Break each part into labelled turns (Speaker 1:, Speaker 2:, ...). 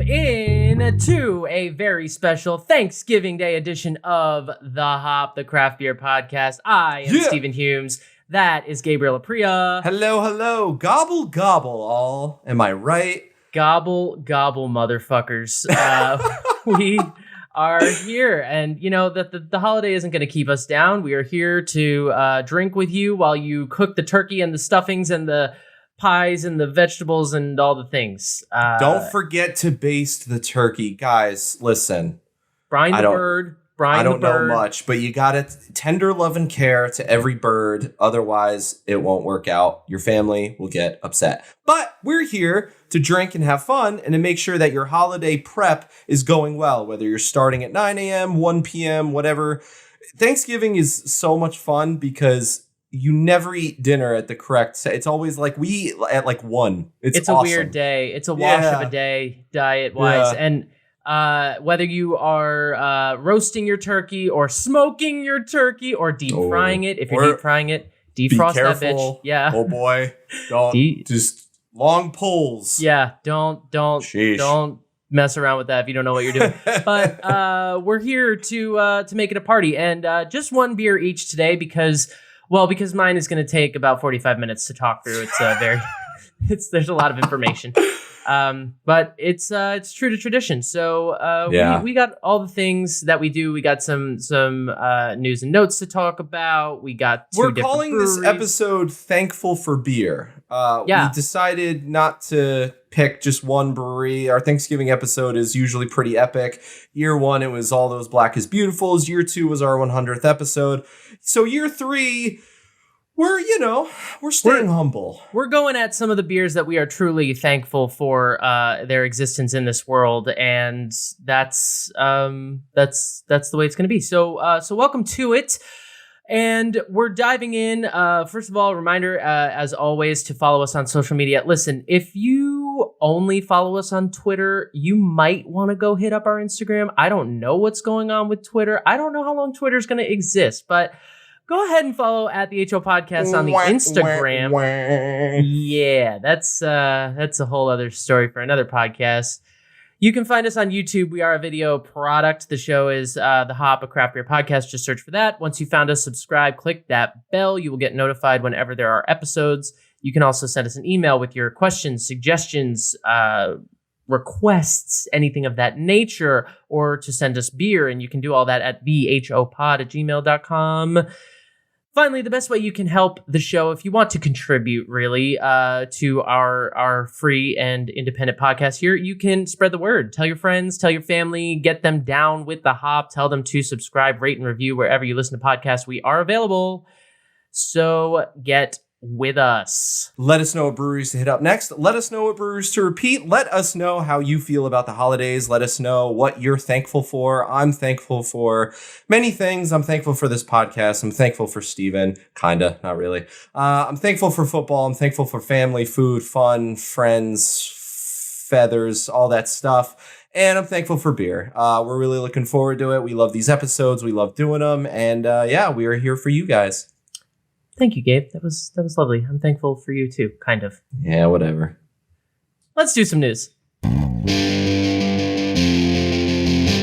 Speaker 1: in to a very special Thanksgiving Day edition of The Hop, the Craft Beer Podcast. I am Stephen Humes. That is Gabriel Apria.
Speaker 2: Hello, hello. Gobble, gobble, all. Am I right?
Speaker 1: Gobble, gobble, motherfuckers. We are here, and you know that the holiday isn't going to keep us down. We are here to drink with you while you cook the turkey and the stuffings and the pies and the vegetables and all the things.
Speaker 2: Don't forget to baste the turkey. Guys, listen.
Speaker 1: Brine the bird.
Speaker 2: I don't know much, but you got to tender love and care to every bird. Otherwise, it won't work out. Your family will get upset. But we're here to drink and have fun and to make sure that your holiday prep is going well, whether you're starting at 9 a.m., 1 p.m., whatever. Thanksgiving is so much fun because you never eat dinner at the correct. It's always like we eat at like 1. It's awesome.
Speaker 1: A weird day. It's a wash of a day diet wise. Yeah. And whether you are roasting your turkey or smoking your turkey or deep frying it, if you're deep frying it, defrost that bitch. Yeah.
Speaker 2: Oh boy. Don't just long pulls.
Speaker 1: Yeah. Don't mess around with that if you don't know what you're doing. But we're here to make it a party, and just one beer each today because mine is going to take about 45 minutes to talk through. It's there's a lot of information. But it's true to tradition. So we got all the things that we do. We got some news and notes to talk about. We got
Speaker 2: We're calling this episode Thankful for Beer. We decided not to pick just one brewery. Our Thanksgiving episode is usually pretty epic. Year 1, it was All Those Black is Beautifuls. Year 2 was our 100th episode. So year 3, we're staying humble. We're
Speaker 1: going at some of the beers that we are truly thankful for their existence in this world, and that's the way it's going to be. So welcome to it. And we're diving in. First of all, a reminder, as always, to follow us on social media. Listen, if you only follow us on Twitter, you might want to go hit up our Instagram. I don't know what's going on with Twitter. I don't know how long Twitter's going to exist, but go ahead and follow at the HO Podcast on the Instagram. Yeah, that's a whole other story for another podcast. You can find us on YouTube. We are a video product. The show is The Hop, a Craft Beer Podcast. Just search for that. Once you found us, subscribe, click that bell. You will get notified whenever there are episodes. You can also send us an email with your questions, suggestions, requests, anything of that nature, or to send us beer. And you can do all that at thehopod@gmail.com. Finally, the best way you can help the show, if you want to contribute really to our free and independent podcast here, you can spread the word. Tell your friends, tell your family, get them down with the hop. Tell them to subscribe, rate, and review wherever you listen to podcasts. We are available. So get with us.
Speaker 2: Let us know what breweries to hit up next. Let us know what breweries to repeat. Let us know how you feel about the holidays. Let us know what you're thankful for. I'm thankful for many things. I'm thankful for this podcast. I'm thankful for Steven. Kinda, not really. I'm thankful for football. I'm thankful for family, food, fun, friends, feathers, all that stuff. And I'm thankful for beer. We're really looking forward to it. We love these episodes. We love doing them. And we are here for you guys.
Speaker 1: Thank you, Gabe. That was lovely. I'm thankful for you too, kind of.
Speaker 2: Yeah, whatever.
Speaker 1: Let's do some news.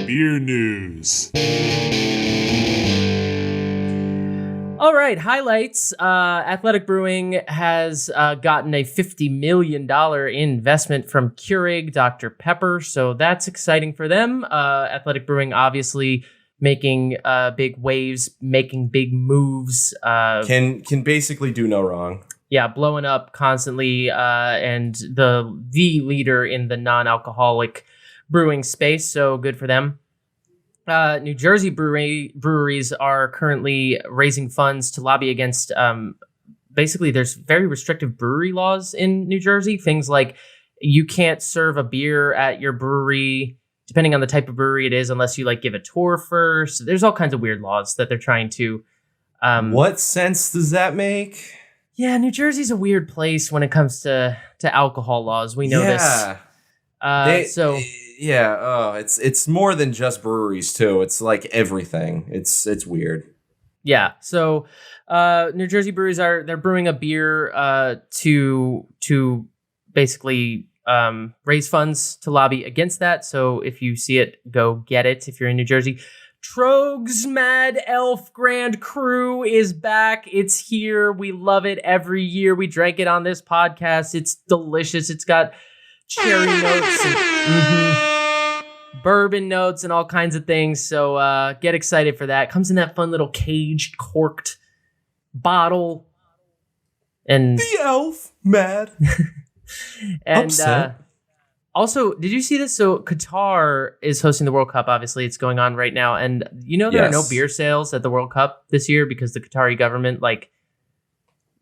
Speaker 3: Beer news.
Speaker 1: All right, highlights. Athletic Brewing has gotten a $50 million investment from Keurig Dr. Pepper, so that's exciting for them. Athletic Brewing, obviously, making big waves, making big moves.
Speaker 2: Can basically do no wrong.
Speaker 1: Yeah, blowing up constantly, and the leader in the non-alcoholic brewing space, so good for them. New Jersey breweries are currently raising funds to lobby against, basically there's very restrictive brewery laws in New Jersey. Things like you can't serve a beer at your brewery depending on the type of brewery it is, unless you like give a tour first. There's all kinds of weird laws that they're trying to.
Speaker 2: What sense does that make?
Speaker 1: Yeah, New Jersey's a weird place when it comes to alcohol laws. We know this.
Speaker 2: It's more than just breweries too. It's like everything. It's weird.
Speaker 1: Yeah. So, New Jersey breweries they're brewing a beer to basically raise funds to lobby against that. So if you see it, go get it. If you're in New Jersey, Trogs Mad Elf Grand Cru is back. It's here. We love it every year. We drank it on this podcast. It's delicious. It's got cherry notes and bourbon notes and all kinds of things. So get excited for that. Comes in that fun little caged, corked bottle. And
Speaker 2: the elf mad.
Speaker 1: And also, did you see this? So Qatar is hosting the World Cup. Obviously, it's going on right now. And there are no beer sales at the World Cup this year because the Qatari government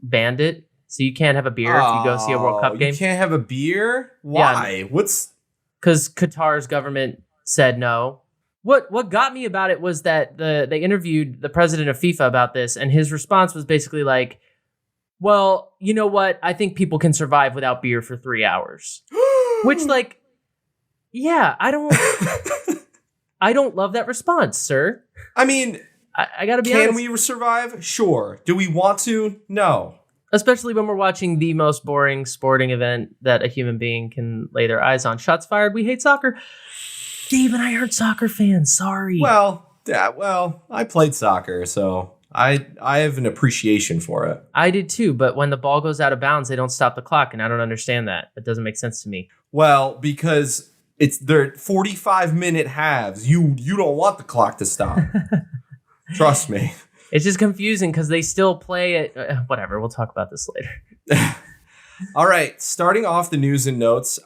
Speaker 1: banned it. So you can't have a beer if you go see a World Cup game.
Speaker 2: You can't have a beer? Why?
Speaker 1: Yeah, because Qatar's government said no. What got me about it was that they interviewed the president of FIFA about this, and his response was basically like, well, you know what? I think people can survive without beer for 3 hours. Which, yeah, I don't love that response, sir.
Speaker 2: I mean,
Speaker 1: I gotta be honest.
Speaker 2: Can we survive? Sure. Do we want to? No.
Speaker 1: Especially when we're watching the most boring sporting event that a human being can lay their eyes on. Shots fired. We hate soccer. Gabe and I aren't soccer fans. Sorry.
Speaker 2: Well, I played soccer, so I have an appreciation for it.
Speaker 1: I did too, but when the ball goes out of bounds, they don't stop the clock, and I don't understand that. It doesn't make sense to me.
Speaker 2: Well, because they're 45-minute halves. You don't want the clock to stop. Trust me.
Speaker 1: It's just confusing because they still play it. Whatever. We'll talk about this later.
Speaker 2: All right. Starting off the news and notes.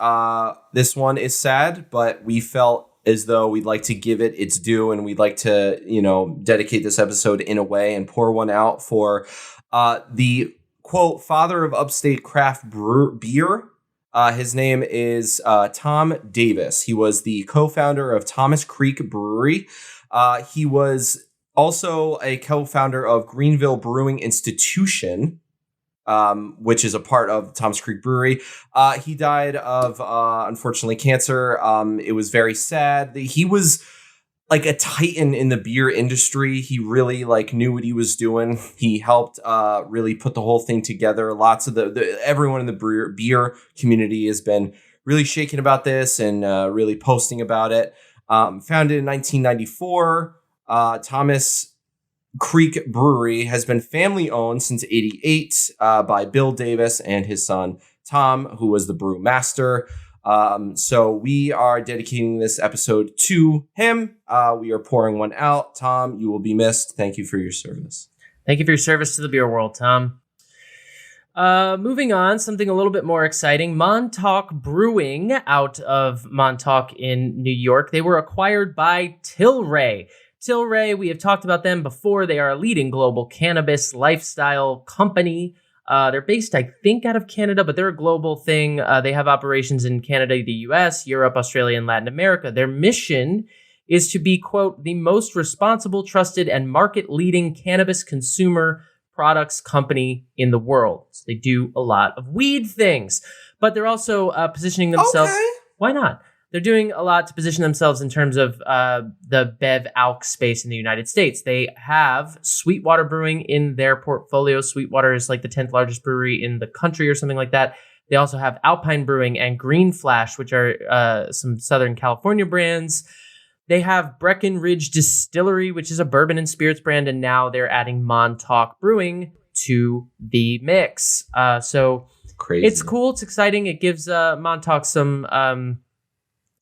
Speaker 2: This one is sad, but we felt as though we'd like to give it its due, and we'd like to, dedicate this episode in a way and pour one out for the, quote, father of upstate craft beer. His name is Tom Davis. He was the co-founder of Thomas Creek Brewery. He was also a co-founder of Greenville Brewing Institution, which is a part of Thomas Creek Brewery. He died of, unfortunately, cancer. It was very sad. He was like a titan in the beer industry. He really knew what he was doing. He helped really put the whole thing together. Lots of everyone in the beer community has been really shaking about this and really posting about it. Founded in 1994, Thomas Creek Brewery has been family owned since '88 by Bill Davis and his son Tom, who was the brew master. So we are dedicating this episode to him. We are pouring one out. Tom, you will be missed. Thank you for your service.
Speaker 1: Thank you for your service to the beer world, Tom. Moving on, something a little bit more exciting. Montauk Brewing out of Montauk in New York. They were acquired by Tilray. Tilray, we have talked about them before. They are a leading global cannabis lifestyle company. They're based, I think, out of Canada, but they're a global thing. They have operations in Canada, the US, Europe, Australia, and Latin America. Their mission is to be, quote, the most responsible, trusted, and market-leading cannabis consumer products company in the world. So they do a lot of weed things, but they're also positioning themselves.
Speaker 2: Okay.
Speaker 1: Why not? They're doing a lot to position themselves in terms of the Bev Alc space in the United States. They have Sweetwater Brewing in their portfolio. Sweetwater is like the 10th largest brewery in the country or something like that. They also have Alpine Brewing and Green Flash, which are some Southern California brands. They have Breckenridge Distillery, which is a bourbon and spirits brand, and now they're adding Montauk Brewing to the mix. So
Speaker 2: crazy.
Speaker 1: It's cool. It's exciting. It gives Montauk some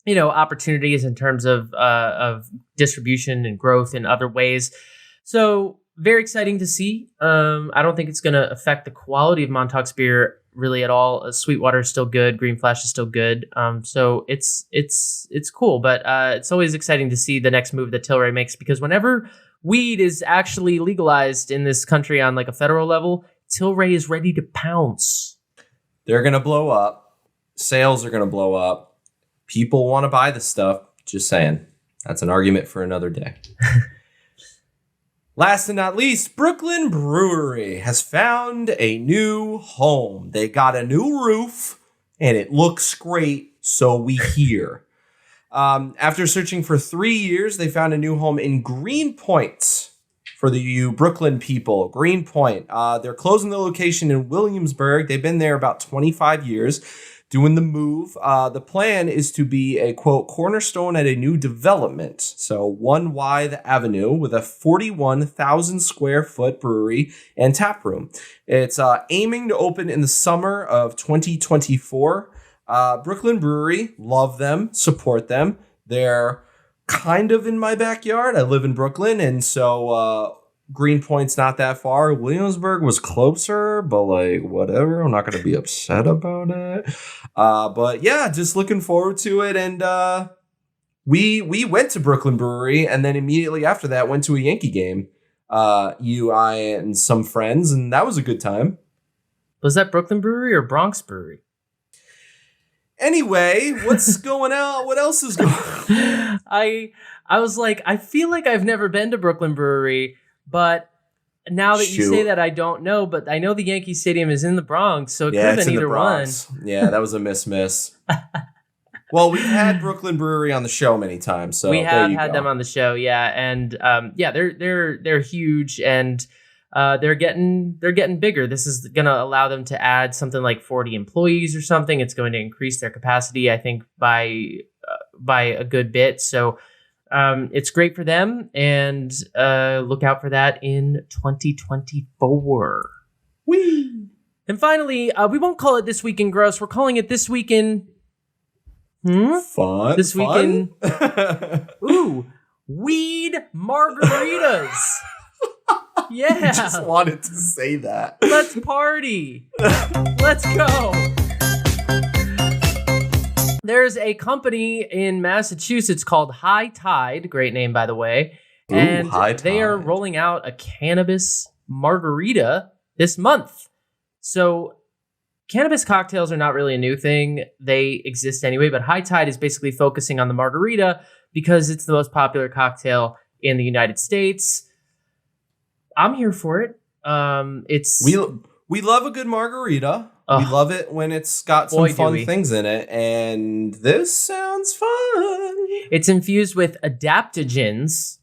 Speaker 1: opportunities in terms of distribution and growth in other ways. So very exciting to see. I don't think it's going to affect the quality of Montauk's beer really at all. Sweetwater is still good. Green Flash is still good. So it's cool, but it's always exciting to see the next move that Tilray makes, because whenever weed is actually legalized in this country on like a federal level, Tilray is ready to pounce.
Speaker 2: They're going to blow up. Sales are going to blow up. People want to buy the stuff. Just saying. That's an argument for another day. Last and not least, Brooklyn Brewery has found a new home. They got a new roof, and it looks great, so we hear. After searching for 3 years, they found a new home in Greenpoint for you Brooklyn people. Greenpoint. They're closing the location in Williamsburg. They've been there about 25 years. doing the move. The plan is to be a, quote, cornerstone at a new development. So 1 Wythe Avenue with a 41,000 square foot brewery and tap room. It's aiming to open in the summer of 2024. Brooklyn Brewery, love them, support them. They're kind of in my backyard. I live in Brooklyn, and so Greenpoint's not that far. Williamsburg was closer, but like whatever. I'm not going to be upset about it. But yeah, just looking forward to it. And we went to Brooklyn Brewery, and then immediately after that went to a Yankee game. You, I, and some friends, and that was a good time.
Speaker 1: Was that Brooklyn Brewery or Bronx Brewery?
Speaker 2: Anyway, what's going on? What else is going on?
Speaker 1: I was like, I feel like I've never been to Brooklyn Brewery, but now that you say that, I don't know. But I know the Yankee Stadium is in the Bronx, so it could have been either one.
Speaker 2: Yeah, that was a miss. Well, we've had Brooklyn Brewery on the show many times, so
Speaker 1: we have had them on the show, yeah, and yeah, they're huge, and they're getting bigger. This is going to allow them to add something like 40 employees or something. It's going to increase their capacity, I think, by a good bit. So it's great for them, and look out for that in 2024.
Speaker 2: Whee!
Speaker 1: And finally, we won't call it This Week in Gross. We're calling it This Week in...
Speaker 2: Fun.
Speaker 1: This Week in... Ooh, weed margaritas. Yeah.
Speaker 2: I just wanted to say that.
Speaker 1: Let's party. Let's go. There's a company in Massachusetts called High Tide. Great name, by the way.
Speaker 2: Ooh,
Speaker 1: and
Speaker 2: High Tide.
Speaker 1: They are rolling out a cannabis margarita this month. So cannabis cocktails are not really a new thing. They exist anyway, but High Tide is basically focusing on the margarita because it's the most popular cocktail in the United States. I'm here for it.
Speaker 2: We love a good margarita. We love it when it's got some fun things in it, and this sounds fun.
Speaker 1: It's infused with adaptogens.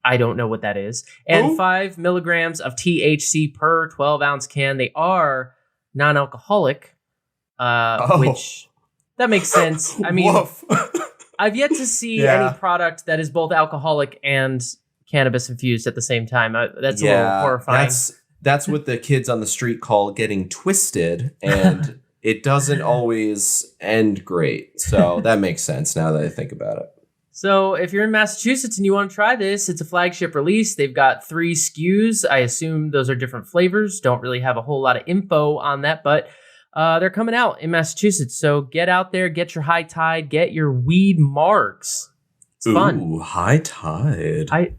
Speaker 1: I don't know what that is. And 5 milligrams of THC per 12-ounce can. They are non-alcoholic, which that makes sense. I mean, I've yet to see any product that is both alcoholic and cannabis infused at the same time. That's a little horrifying.
Speaker 2: That's what the kids on the street call getting twisted, and it doesn't always end great. So that makes sense now that I think about it.
Speaker 1: So if you're in Massachusetts and you want to try this, it's a flagship release. They've got 3 SKUs. I assume those are different flavors. Don't really have a whole lot of info on that, but they're coming out in Massachusetts. So get out there, get your High Tide, get your weed margs. It's fun.
Speaker 2: Ooh, High Tide.
Speaker 1: High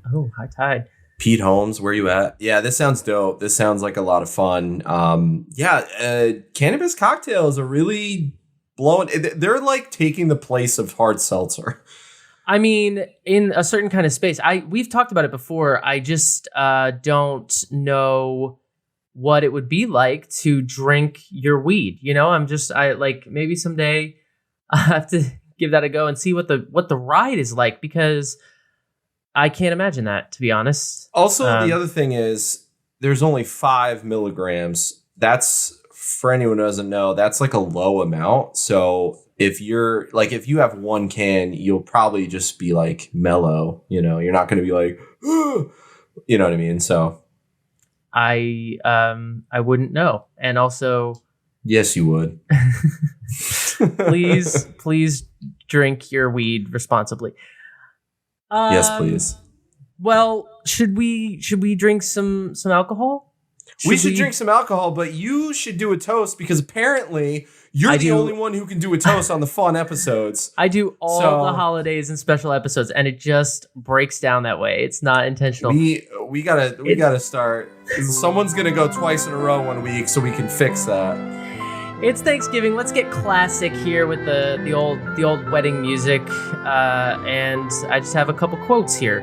Speaker 1: Tide.
Speaker 2: Pete Holmes, where you at? Yeah, this sounds dope. This sounds like a lot of fun. Cannabis cocktails are really blowing. They're like taking the place of hard seltzer.
Speaker 1: I mean, in a certain kind of space. We've talked about it before. I just don't know what it would be like to drink your weed. You know, maybe someday I have to give that a go and see what the ride is like, because I can't imagine that, to be honest.
Speaker 2: Also, the other thing is there's only 5 milligrams. That's, for anyone who doesn't know, that's like a low amount. So if you have 1 can, you'll probably just be like mellow, you know, you're not going to be like, you know what I mean? So
Speaker 1: I wouldn't know. And also,
Speaker 2: yes, you would.
Speaker 1: please drink your weed responsibly.
Speaker 2: Yes, please.
Speaker 1: Well, should we drink some alcohol?
Speaker 2: We should drink some alcohol, but you should do a toast, because apparently you're the only one who can do a toast on the fun episodes.
Speaker 1: I do all the holidays and special episodes, and it just breaks down that way. It's not intentional.
Speaker 2: We gotta start. Someone's gonna go twice in a row one week, so we can fix that.
Speaker 1: It's Thanksgiving. Let's get classic here with the old wedding music, and I just have a couple quotes here.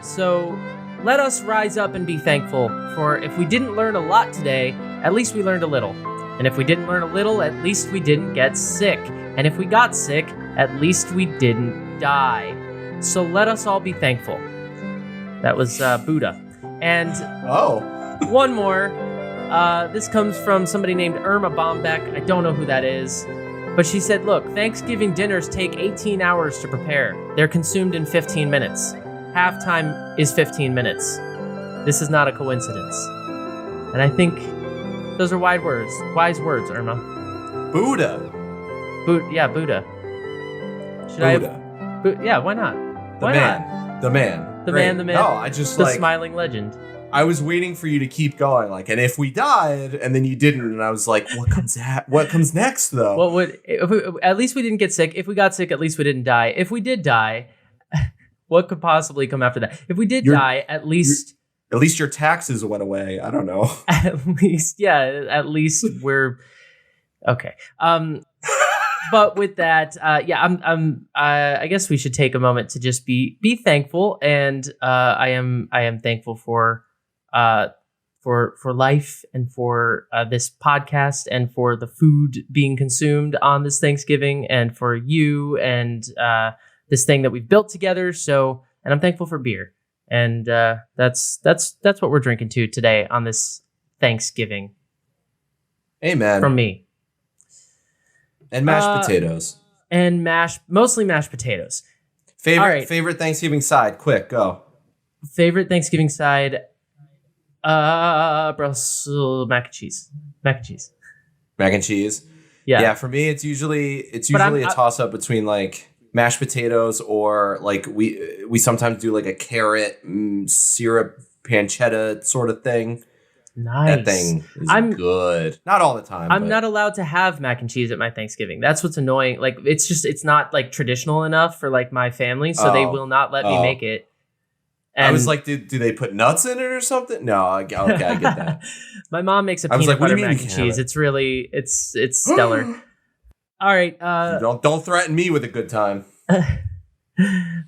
Speaker 1: So, let us rise up and be thankful, for if we didn't learn a lot today, at least we learned a little. And if we didn't learn a little, at least we didn't get sick. And if we got sick, at least we didn't die. So let us all be thankful. That was Buddha. And one more. This comes from somebody named Irma Bombeck. I don't know who that is. But she said, look, Thanksgiving dinners take 18 hours to prepare. They're consumed in 15 minutes. Halftime is 15 minutes. This is not a coincidence. And I think those are wise words, Irma.
Speaker 2: Buddha.
Speaker 1: Buddha.
Speaker 2: Buddha.
Speaker 1: Yeah, why not?
Speaker 2: The man. No, I just
Speaker 1: the smiling legend.
Speaker 2: I was waiting for you to keep going, like, and if we died, and then you didn't, and I was like, what comes next, though?
Speaker 1: At least we didn't get sick. If we got sick, at least we didn't die. If we did die, what could possibly come after that? If we did die, at least
Speaker 2: your taxes went away. I don't know.
Speaker 1: At least we're okay. But with that, I guess we should take a moment to just be thankful, and I am thankful for life and for this podcast and for the food being consumed on this Thanksgiving and for you and this thing that we've built together. So, and I'm thankful for beer, and that's what we're drinking to today on this Thanksgiving.
Speaker 2: Amen.
Speaker 1: From me.
Speaker 2: And mashed potatoes.
Speaker 1: And mostly mashed potatoes.
Speaker 2: Favorite Thanksgiving side. Quick, go.
Speaker 1: Favorite Thanksgiving side. Brussels mac and cheese. Mac and cheese.
Speaker 2: Yeah. For me, it's usually a toss up between like mashed potatoes or like we sometimes do like a carrot syrup pancetta sort of thing.
Speaker 1: Nice.
Speaker 2: That thing is good. Not all the time.
Speaker 1: I'm not allowed to have mac and cheese at my Thanksgiving. That's what's annoying. Like it's not like traditional enough for like my family, so they will not let me make it. And
Speaker 2: I was like, do they put nuts in it or something? No, okay, I get that.
Speaker 1: My mom makes a peanut butter mac and cheese. It's stellar. All right.
Speaker 2: Don't threaten me with a good time.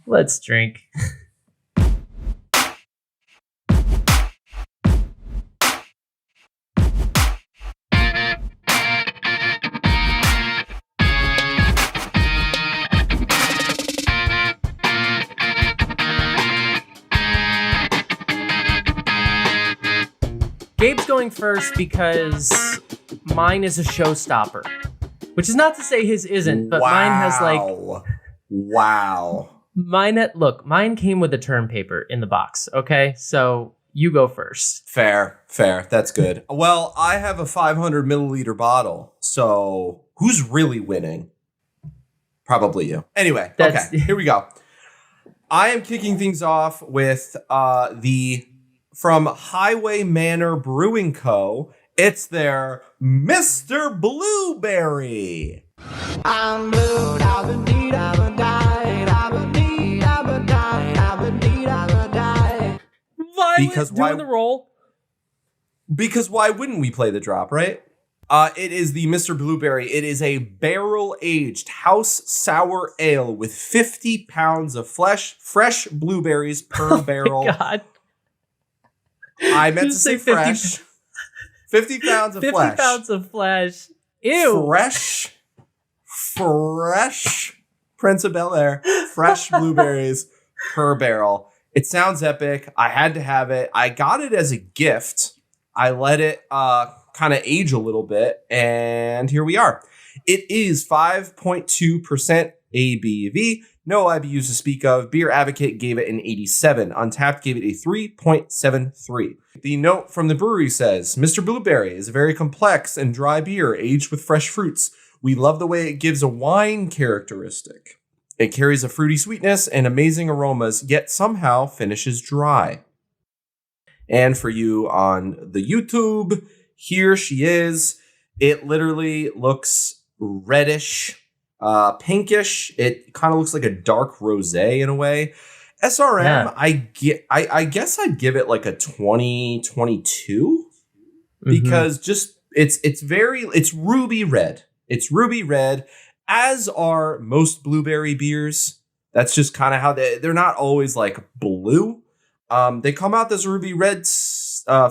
Speaker 1: Let's drink. Gabe's going first because mine is a showstopper, which is not to say his isn't, but mine has like...
Speaker 2: Wow.
Speaker 1: Mine came with a term paper in the box, okay? So you go first.
Speaker 2: Fair. That's good. Well, I have a 500 milliliter bottle, so who's really winning? Probably you. Anyway, okay, here we go. I am kicking things off with from Highway Manor Brewing Co. It's their Mr. Blueberry. I'm blue, I've died, I've died.
Speaker 1: Violet's doing the roll.
Speaker 2: Because why wouldn't we play the drop, right? It is the Mr. Blueberry. It is a barrel-aged house sour ale with 50 pounds of fresh blueberries per barrel.
Speaker 1: My God.
Speaker 2: I meant to say fresh. 50 pounds of
Speaker 1: 50
Speaker 2: flesh.
Speaker 1: 50 pounds of flesh. Ew.
Speaker 2: Fresh Prince of Bel-Air. Fresh blueberries per barrel. It sounds epic. I had to have it. I got it as a gift. I let it kind of age a little bit. And here we are. It is 5.2% ABV. No IBUs to speak of. Beer Advocate gave it an 87. Untapped gave it a 3.73. The note from the brewery says, Mr. Blueberry is a very complex and dry beer aged with fresh fruits. We love the way it gives a wine characteristic. It carries a fruity sweetness and amazing aromas, yet somehow finishes dry. And for you on the YouTube, here she is. It literally looks reddish. Pinkish. It kind of looks like a dark rosé in a way. SRM, yeah. I guess I'd give it like a 2022 because just it's ruby red. It's ruby red, as are most blueberry beers. That's just kind of how they're not always like blue. They come out this ruby red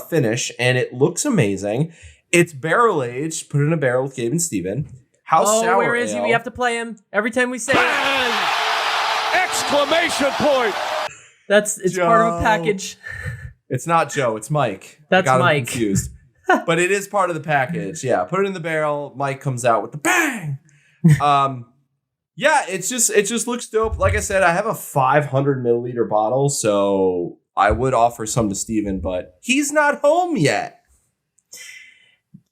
Speaker 2: finish, and it looks amazing. It's barrel aged. Put it in a barrel with Gabe and Steven. Sour
Speaker 1: where is
Speaker 2: ale.
Speaker 1: he? We have to play him every time we say it.
Speaker 3: Exclamation point!
Speaker 1: It's Joe. Part of a package.
Speaker 2: It's not Joe. It's Mike.
Speaker 1: That's Mike.
Speaker 2: Confused. but it is part of the package. Yeah, put it in the barrel. Mike comes out with the bang. Yeah, it just looks dope. Like I said, I have a 500 milliliter bottle, so I would offer some to Steven, but he's not home yet.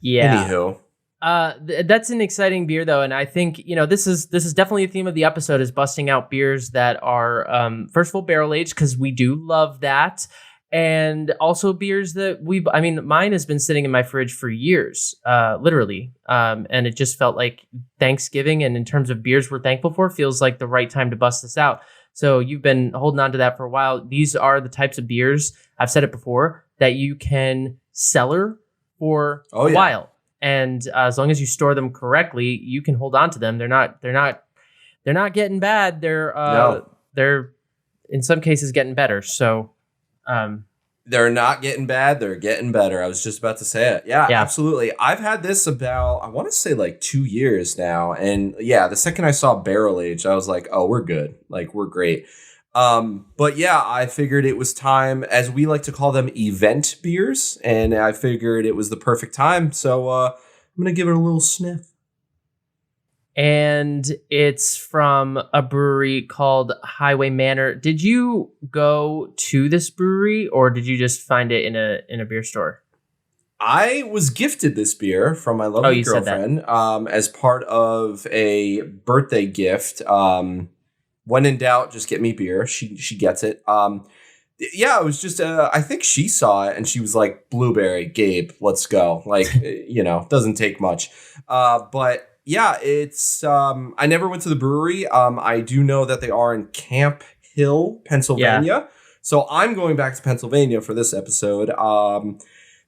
Speaker 1: Yeah.
Speaker 2: Anywho.
Speaker 1: That's an exciting beer, though, and I think this is definitely a theme of the episode, is busting out beers that are first of all barrel aged, because we do love that, and also beers that mine has been sitting in my fridge for years, literally, and it just felt like Thanksgiving, and in terms of beers we're thankful for, feels like the right time to bust this out. So you've been holding on to that for a while. These are the types of beers, I've said it before, that you can cellar for a while. And as long as you store them correctly, you can hold on to them. They're not getting bad. They're in some cases getting better. So
Speaker 2: they're not getting bad. They're getting better. I was just about to say it. Yeah, absolutely. I've had this about, I want to say like 2 years now. And yeah, the second I saw barrel aged, I was like, oh, we're good. Like, we're great. But yeah, I figured it was time, as we like to call them, event beers, and I figured it was the perfect time. So I'm gonna give it a little sniff.
Speaker 1: And it's from a brewery called Highway Manor. Did you go to this brewery, or did you just find it in a beer store?
Speaker 2: I was gifted this beer from my lovely girlfriend as part of a birthday gift. When in doubt, just get me beer. She gets it. Yeah, it was just, I think she saw it and she was like, blueberry, Gabe, let's go. Like, doesn't take much. But yeah, it's, I never went to the brewery. I do know that they are in Camp Hill, Pennsylvania. Yeah. So I'm going back to Pennsylvania for this episode.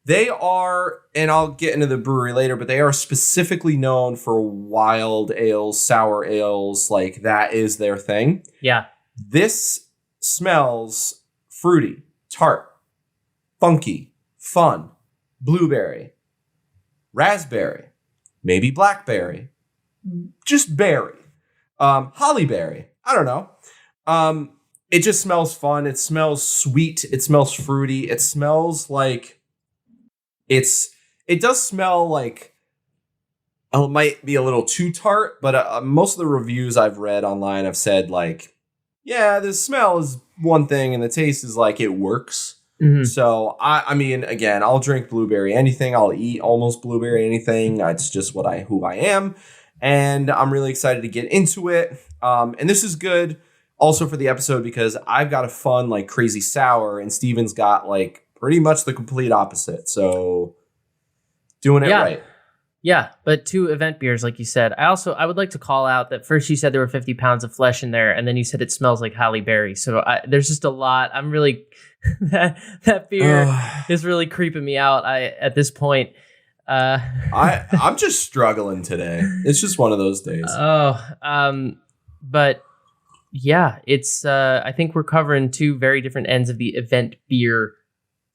Speaker 2: They are, and I'll get into the brewery later, but they are specifically known for wild ales, sour ales, like that is their thing.
Speaker 1: Yeah.
Speaker 2: This smells fruity, tart, funky, fun, blueberry, raspberry, maybe blackberry, just berry, Halle Berry. I don't know. It just smells fun. It smells sweet. It smells fruity. It smells like, it does smell like, it might be a little too tart, but most of the reviews I've read online have said like, yeah, the smell is one thing and the taste is like it works. Mm-hmm. So I mean, again, I'll drink blueberry anything. I'll eat almost blueberry anything. That's just who I am, and I'm really excited to get into it. And this is good also for the episode because I've got a fun like crazy sour, and Steven's got like pretty much the complete opposite. So doing it right.
Speaker 1: Yeah, but 2 event beers, like you said. I would like to call out that first you said there were 50 pounds of flesh in there, and then you said it smells like Halle Berry. So there's just a lot. I'm really that beer is really creeping me out. At this point,
Speaker 2: I'm just struggling today. It's just one of those days.
Speaker 1: But yeah, it's. I think we're covering 2 very different ends of the event beer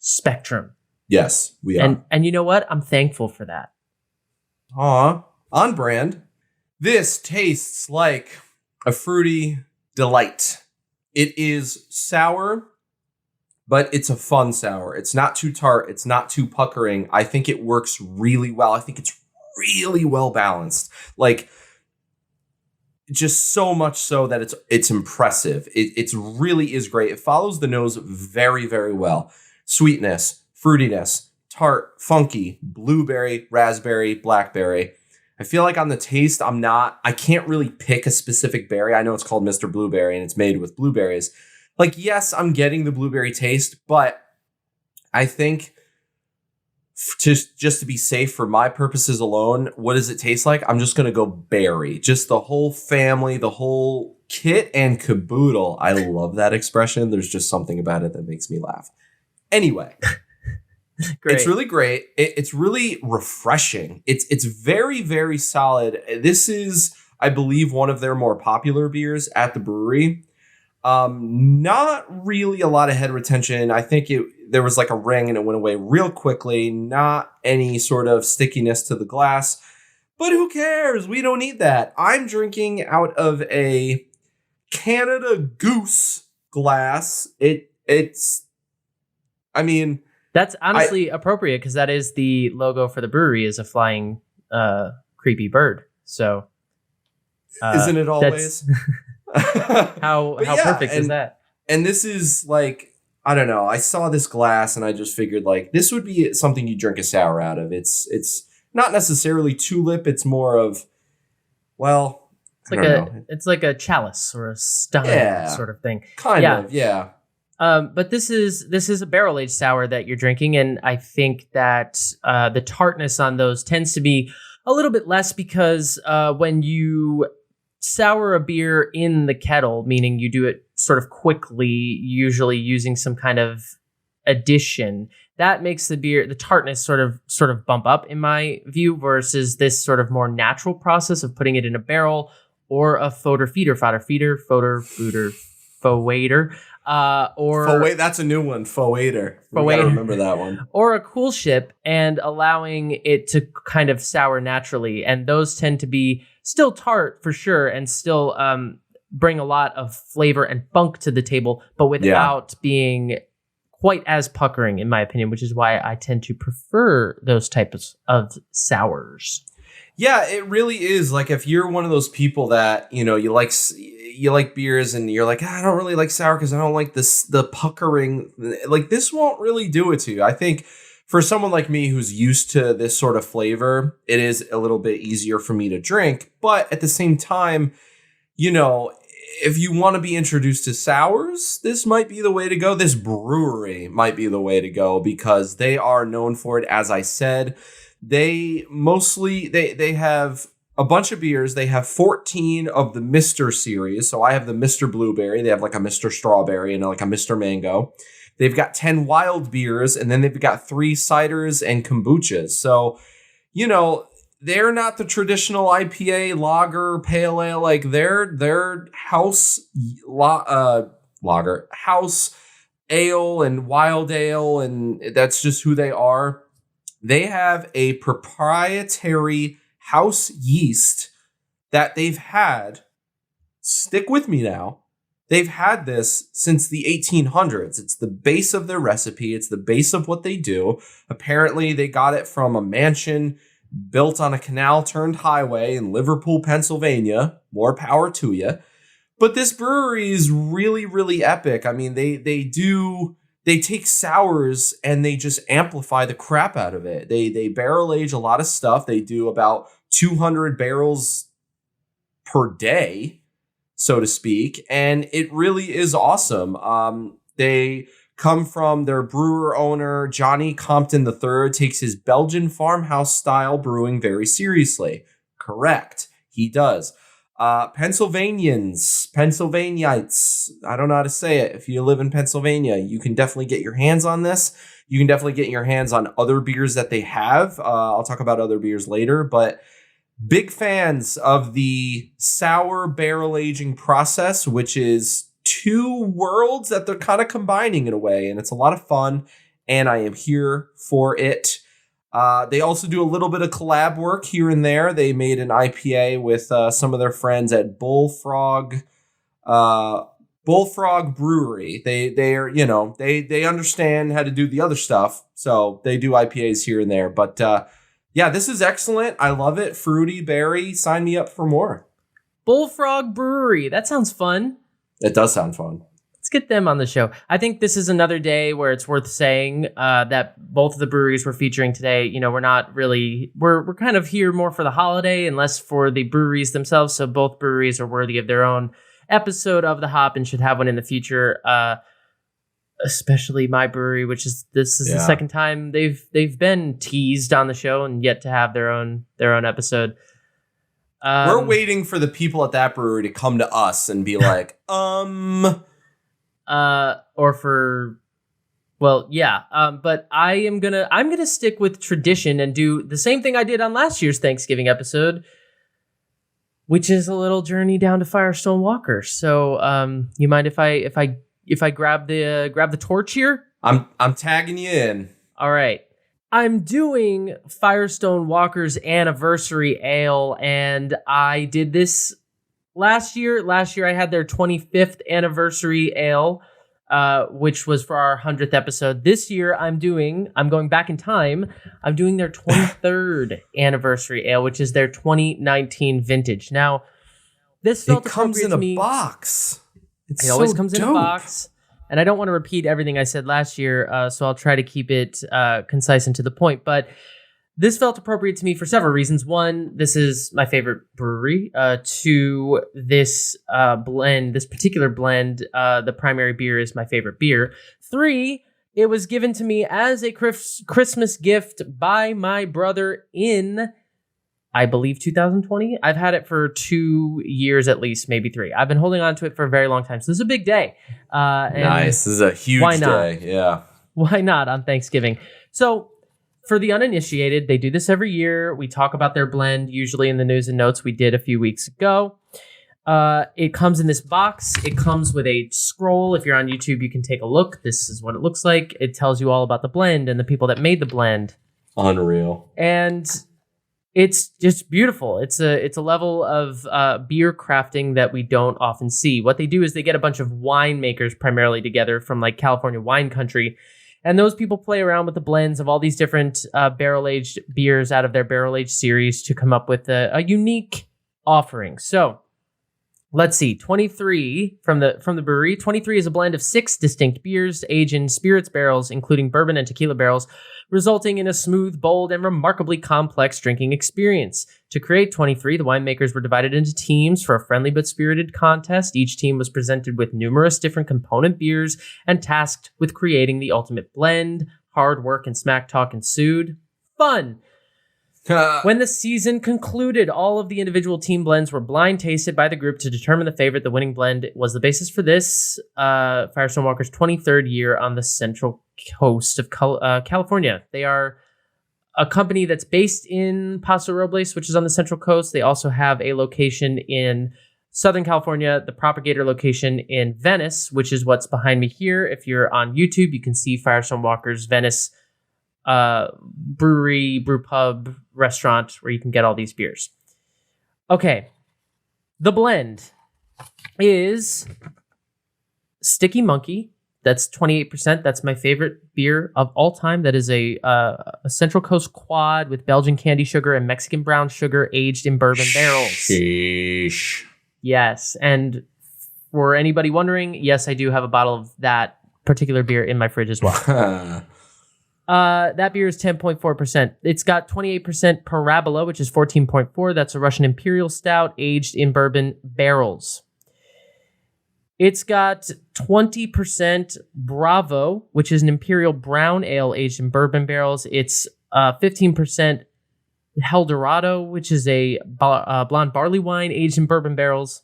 Speaker 1: spectrum.
Speaker 2: Yes, we are.
Speaker 1: And you know what? I'm thankful for that.
Speaker 2: Aw, on brand. This tastes like a fruity delight. It is sour, but it's a fun sour. It's not too tart. It's not too puckering. I think it works really well. I think it's really well balanced. Like, just so much so that it's impressive. It really is great. It follows the nose very, very well. Sweetness, fruitiness, tart, funky, blueberry, raspberry, blackberry. I feel like on the taste, I can't really pick a specific berry. I know it's called Mr. Blueberry and it's made with blueberries. Like, yes, I'm getting the blueberry taste, but I think just to be safe for my purposes alone, what does it taste like? I'm just going to go berry. Just the whole family, the whole kit and caboodle. I love that expression. There's just something about it that makes me laugh. Anyway. Great. It's really great. It's really refreshing. It's very, very solid. This is, I believe, one of their more popular beers at the brewery. Not really a lot of head retention. I think there was like a ring and it went away real quickly. Not any sort of stickiness to the glass. But who cares? We don't need that. I'm drinking out of a Canada Goose glass. I mean,
Speaker 1: That's honestly appropriate because that is the logo for the brewery, is a flying creepy bird. So
Speaker 2: isn't it always?
Speaker 1: How perfect is that?
Speaker 2: And this is like, I don't know. I saw this glass and I just figured like this would be something you drink a sour out of. It's not necessarily tulip. It's more of, well,
Speaker 1: it's like a chalice or a stein sort of thing.
Speaker 2: Kind of, yeah.
Speaker 1: But this is a barrel aged sour that you're drinking, and I think that the tartness on those tends to be a little bit less because when you sour a beer in the kettle, meaning you do it sort of quickly, usually using some kind of addition, that makes the tartness sort of bump up in my view, versus this sort of more natural process of putting it in a barrel or a fodder feeder, or
Speaker 2: that's a new one, foater. We gotta remember that one.
Speaker 1: Or a cool ship, and allowing it to kind of sour naturally, and those tend to be still tart for sure, and still bring a lot of flavor and funk to the table, but without being quite as puckering, in my opinion, which is why I tend to prefer those types of sours.
Speaker 2: Yeah, it really is. Like if you're one of those people that, you like beers and you're like, I don't really like sour because I don't like the puckering. Like this won't really do it to you. I think for someone like me who's used to this sort of flavor, it is a little bit easier for me to drink. But at the same time, if you want to be introduced to sours, this might be the way to go. This brewery might be the way to go because they are known for it. As I said, they have a bunch of beers. They have 14 of the Mr. series. So I have the Mr. Blueberry. They have like a Mr. Strawberry and like a Mr. Mango. They've got 10 wild beers, and then they've got 3 ciders and kombuchas. So, they're not the traditional IPA, lager, pale ale. Like they're house lager, house ale and wild ale, and that's just who they are. They have a proprietary house yeast that they've had. Stick with me now. They've had this since the 1800s. It's the base of their recipe. It's the base of what they do. Apparently, they got it from a mansion built on a canal-turned highway in Liverpool, Pennsylvania. More power to you. But this brewery is really, really epic. I mean, they take sours and they just amplify the crap out of it. They barrel age a lot of stuff. They do about 200 barrels per day, so to speak. And it really is awesome. They come from their brewer owner, Johnny Compton III, takes his Belgian farmhouse style brewing very seriously. Correct. He does. Pennsylvanians, I don't know how to say it. If you live in Pennsylvania, you can definitely get your hands on this. You can definitely get your hands on other beers that they have. I'll talk about other beers later, but big fans of the sour barrel aging process, which is 2 worlds that they're kind of combining in a way, and it's a lot of fun, and I am here for it. They also do a little bit of collab work here and there. They made an IPA with some of their friends at Bullfrog Brewery. They understand how to do the other stuff, so they do IPAs here and there. But yeah, this is excellent. I love it. Fruity, berry. Sign me up for more.
Speaker 1: Bullfrog Brewery. That sounds fun.
Speaker 2: It does sound fun.
Speaker 1: Let's get them on the show. I think this is another day where it's worth saying that both of the breweries we're featuring today, we're kind of here more for the holiday and less for the breweries themselves. So both breweries are worthy of their own episode of The Hop and should have one in the future. Especially my brewery, this is the second time they've been teased on the show and yet to have their own episode.
Speaker 2: We're waiting for the people at that brewery to come to us and be like, but I'm gonna stick with tradition and do the same thing I did on last year's Thanksgiving episode, which is a little journey down to Firestone Walker. So, you mind if I grab the torch here? I'm tagging you in.
Speaker 1: All right. I'm doing Firestone Walker's anniversary ale, and I did this last year. Last year I had their 25th anniversary ale. which was for our 100th episode. This year, I'm going back in time. I'm doing their 23rd anniversary ale, which is their 2019 vintage. Now, this felt appropriate to me.
Speaker 2: It comes in a box.
Speaker 1: It always comes in a box. And I don't want to repeat everything I said last year, so I'll try to keep it concise and to the point. But this felt appropriate to me for several reasons. One, this is my favorite brewery. Two, this particular blend, the primary beer is my favorite beer. Three, it was given to me as a Christmas gift by my brother in, I believe, 2020. I've had it for 2 years at least, maybe 3. I've been holding on to it for a very long time. So this is a big day.
Speaker 2: Nice. This is a huge day. Yeah.
Speaker 1: Why not on Thanksgiving? So for the uninitiated, they do this every year. We talk about their blend, usually in the news and notes we did a few weeks ago. It comes in this box. It comes with a scroll. If you're on YouTube, you can take a look. This is what it looks like. It tells you all about the blend and the people that made the blend.
Speaker 2: Unreal.
Speaker 1: And it's just beautiful. It's a level of beer crafting that we don't often see. What they do is they get a bunch of winemakers primarily together from like California wine country. And those people play around with the blends of all these different barrel-aged beers out of their barrel-aged series to come up with a unique offering. So let's see, 23 from the brewery. 23 is a blend of 6 distinct beers aged in spirits barrels, including bourbon and tequila barrels, resulting in a smooth, bold, and remarkably complex drinking experience. To create 23, the winemakers were divided into teams for a friendly but spirited contest. Each team was presented with numerous different component beers and tasked with creating the ultimate blend. Hard work and smack talk ensued. Fun! When the season concluded, all of the individual team blends were blind tasted by the group to determine the favorite. The winning blend was the basis for this, Firestone Walker's 23rd year on the Central Coast of California. They are a company that's based in Paso Robles, which is on the Central Coast. They also have a location in Southern California, the Propagator location in Venice, which is what's behind me here. If you're on YouTube, you can see Firestone Walker's Venice brewery, brew pub, restaurant where you can get all these beers. Okay. The blend is Sticky Monkey. That's 28%. That's my favorite beer of all time. That is a Central Coast quad with Belgian candy sugar and Mexican brown sugar aged in bourbon barrels.
Speaker 2: Sheesh.
Speaker 1: Yes. And for anybody wondering, yes, I do have a bottle of that particular beer in my fridge as well. That beer is 10.4%. It's got 28% Parabola, which is 14.4. That's a Russian Imperial Stout aged in bourbon barrels. It's got 20% Bravo, which is an Imperial Brown Ale aged in bourbon barrels. It's 15% Eldorado, which is a blonde barley wine aged in bourbon barrels.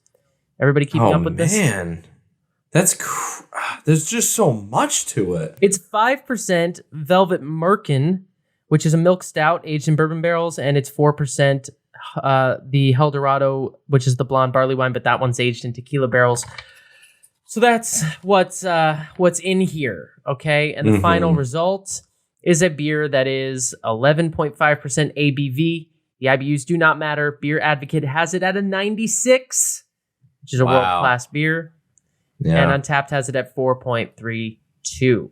Speaker 1: Everybody keeping up with this?
Speaker 2: Oh, man. There's just so much to it.
Speaker 1: It's 5% Velvet Merkin, which is a milk stout aged in bourbon barrels, and it's 4% the Eldorado, which is the blonde barley wine, but that one's aged in tequila barrels. So that's what's in here, okay? And the final result is a beer that is 11.5% ABV. The IBUs do not matter. Beer Advocate has it at a 96, which is a world-class beer. Yeah. And Untappd has it at 4.32.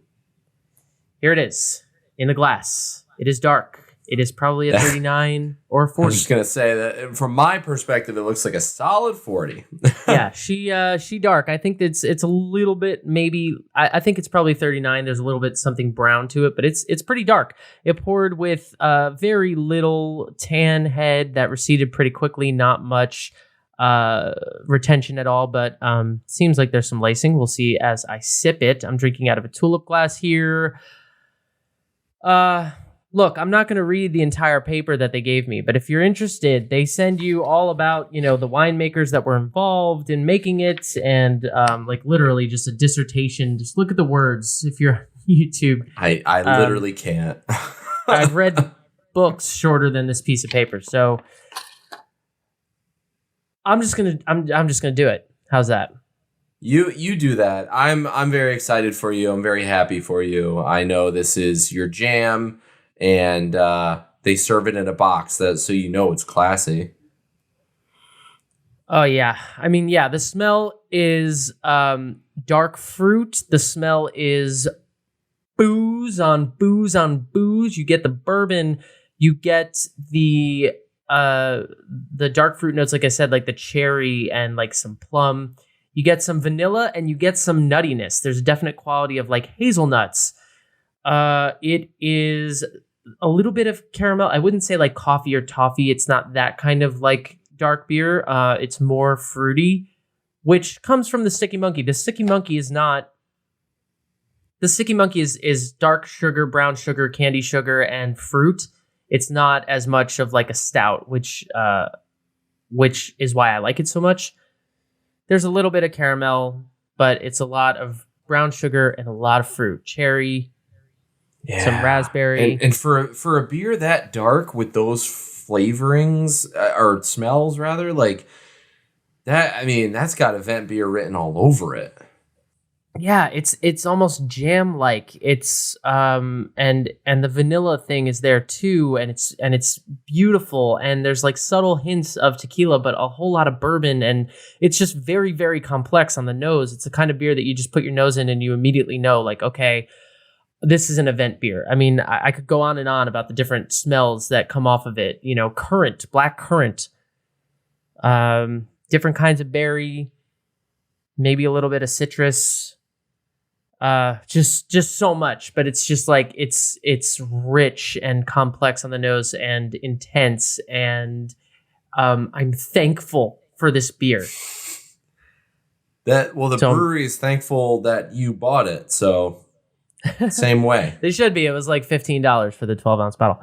Speaker 1: Here it is in the glass. It is dark. It is probably a 39 or a 40.
Speaker 2: I'm just going to say that from my perspective, it looks like a solid 40.
Speaker 1: Yeah, she dark. I think it's a little bit, maybe, I think it's probably 39. There's a little bit something brown to it, but it's pretty dark. It poured with very little tan head that receded pretty quickly, not much retention at all, but seems like there's some lacing. We'll see as I sip it. I'm drinking out of a tulip glass here. Look, I'm not going to read the entire paper that they gave me, but if you're interested, they send you all about, the winemakers that were involved in making it, and like literally just a dissertation. Just look at the words if you're on YouTube.
Speaker 2: I literally can't.
Speaker 1: I've read books shorter than this piece of paper, so I'm just gonna do it. How's that?
Speaker 2: You do that. I'm very excited for you. I'm very happy for you. I know this is your jam. And they serve it in a box so it's classy.
Speaker 1: Oh yeah. I mean, yeah, the smell is dark fruit. The smell is booze on booze on booze. You get the bourbon, you get the dark fruit notes, like I said, like the cherry and like some plum. You get some vanilla and you get some nuttiness. There's a definite quality of like hazelnuts. It is a little bit of caramel. I wouldn't say like coffee or toffee. It's not that kind of like dark beer. It's more fruity, which comes from the Sticky Monkey. The Sticky Monkey is dark sugar, brown sugar, candy sugar, and fruit. It's not as much of like a stout, which is why I like it so much. There's a little bit of caramel, but it's a lot of brown sugar and a lot of fruit, cherry, some raspberry,
Speaker 2: and for a beer that dark with those flavorings or smells rather, like that, I mean, that's got event beer written all over it.
Speaker 1: Yeah, it's almost jam like. It's and the vanilla thing is there too, and it's beautiful, and there's like subtle hints of tequila but a whole lot of bourbon, and it's just very, very complex on the nose. It's the kind of beer that you just put your nose in and you immediately know, like, okay, this is an event beer. I mean, I could go on and on about the different smells that come off of it. You know, currant, black currant, different kinds of berry, maybe a little bit of citrus, just so much. But it's just like it's rich and complex on the nose and intense. And I'm thankful for this beer.
Speaker 2: The brewery is thankful that you bought it. So. Same way.
Speaker 1: They should be. It was like $15 for the 12-ounce bottle.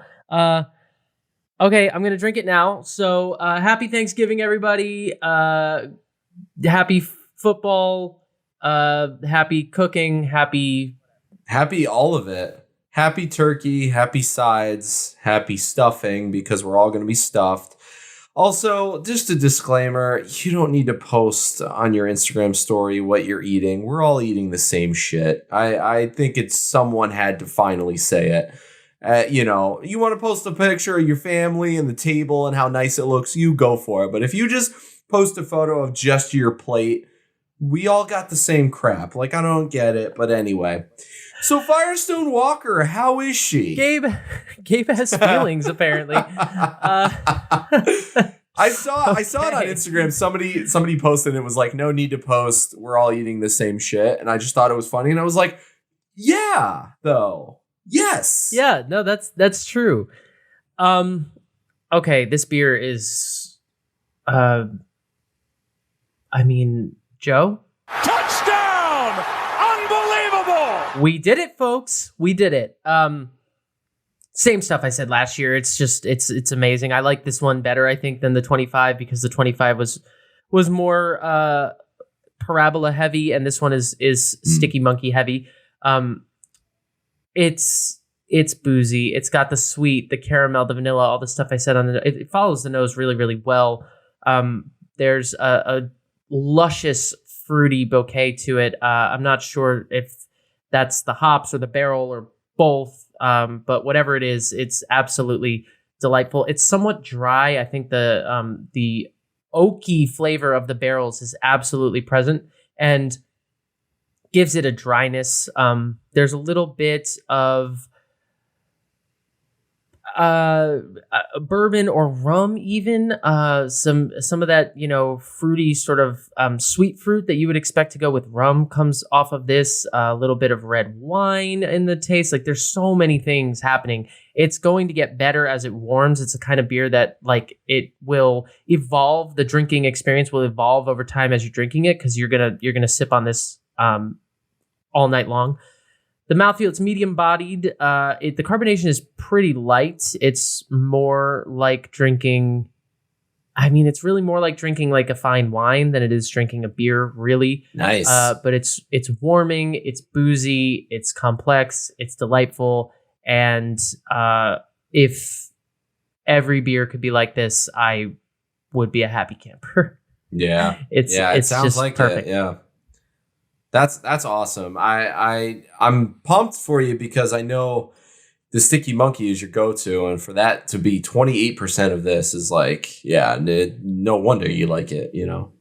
Speaker 1: Okay, I'm going to drink it now. So happy Thanksgiving, everybody. Happy football. Happy cooking. Happy
Speaker 2: all of it. Happy turkey. Happy sides. Happy stuffing, because we're all going to be stuffed. Also, just a disclaimer, you don't need to post on your Instagram story what you're eating. We're all eating the same shit. I think someone had to finally say it. You want to post a picture of your family and the table and how nice it looks, you go for it. But if you just post a photo of just your plate, we all got the same crap. Like, I don't get it. But anyway. So Firestone Walker, how is she?
Speaker 1: Gabe has feelings, apparently.
Speaker 2: I saw it on Instagram. Somebody posted, it was like, no need to post, we're all eating the same shit. And I just thought it was funny. And I was like, yeah, though. Yes.
Speaker 1: Yeah, no, that's true. Okay, this beer is Joe?
Speaker 3: Touchdown! Unbelievable!
Speaker 1: We did it, folks. We did it. Same stuff I said last year. It's just it's amazing. I like this one better, I think, than the 25, because the 25 was more parabola heavy, and this one is Sticky Monkey heavy. It's boozy. It's got the sweet, the caramel, the vanilla, all the stuff I said on the. It follows the nose really, really well. There's a luscious fruity bouquet to it. I'm not sure if that's the hops or the barrel or both, but whatever it is, it's absolutely delightful. It's somewhat dry. I think the oaky flavor of the barrels is absolutely present and gives it a dryness. There's a little bit of bourbon or rum, even some of that, fruity sort of sweet fruit that you would expect to go with rum comes off of this. A little bit of red wine in the taste. Like, there's so many things happening. It's going to get better as it warms. It's a kind of beer that, like, it will evolve. The drinking experience will evolve over time as you're drinking it, because you're gonna sip on this all night long. The mouthfeel, it's medium-bodied. The carbonation is pretty light. It's more like drinking... it's really more like drinking like a fine wine than it is drinking a beer, really.
Speaker 2: Nice.
Speaker 1: But it's warming, it's boozy, it's complex, it's delightful. And if every beer could be like this, I would be a happy camper.
Speaker 2: Yeah.
Speaker 1: It
Speaker 2: sounds
Speaker 1: just
Speaker 2: like
Speaker 1: perfect.
Speaker 2: it. Yeah. That's awesome. I'm pumped for you, because I know the Sticky Monkey is your go-to, and for that to be 28% of this is like, yeah, no wonder you like it, you know.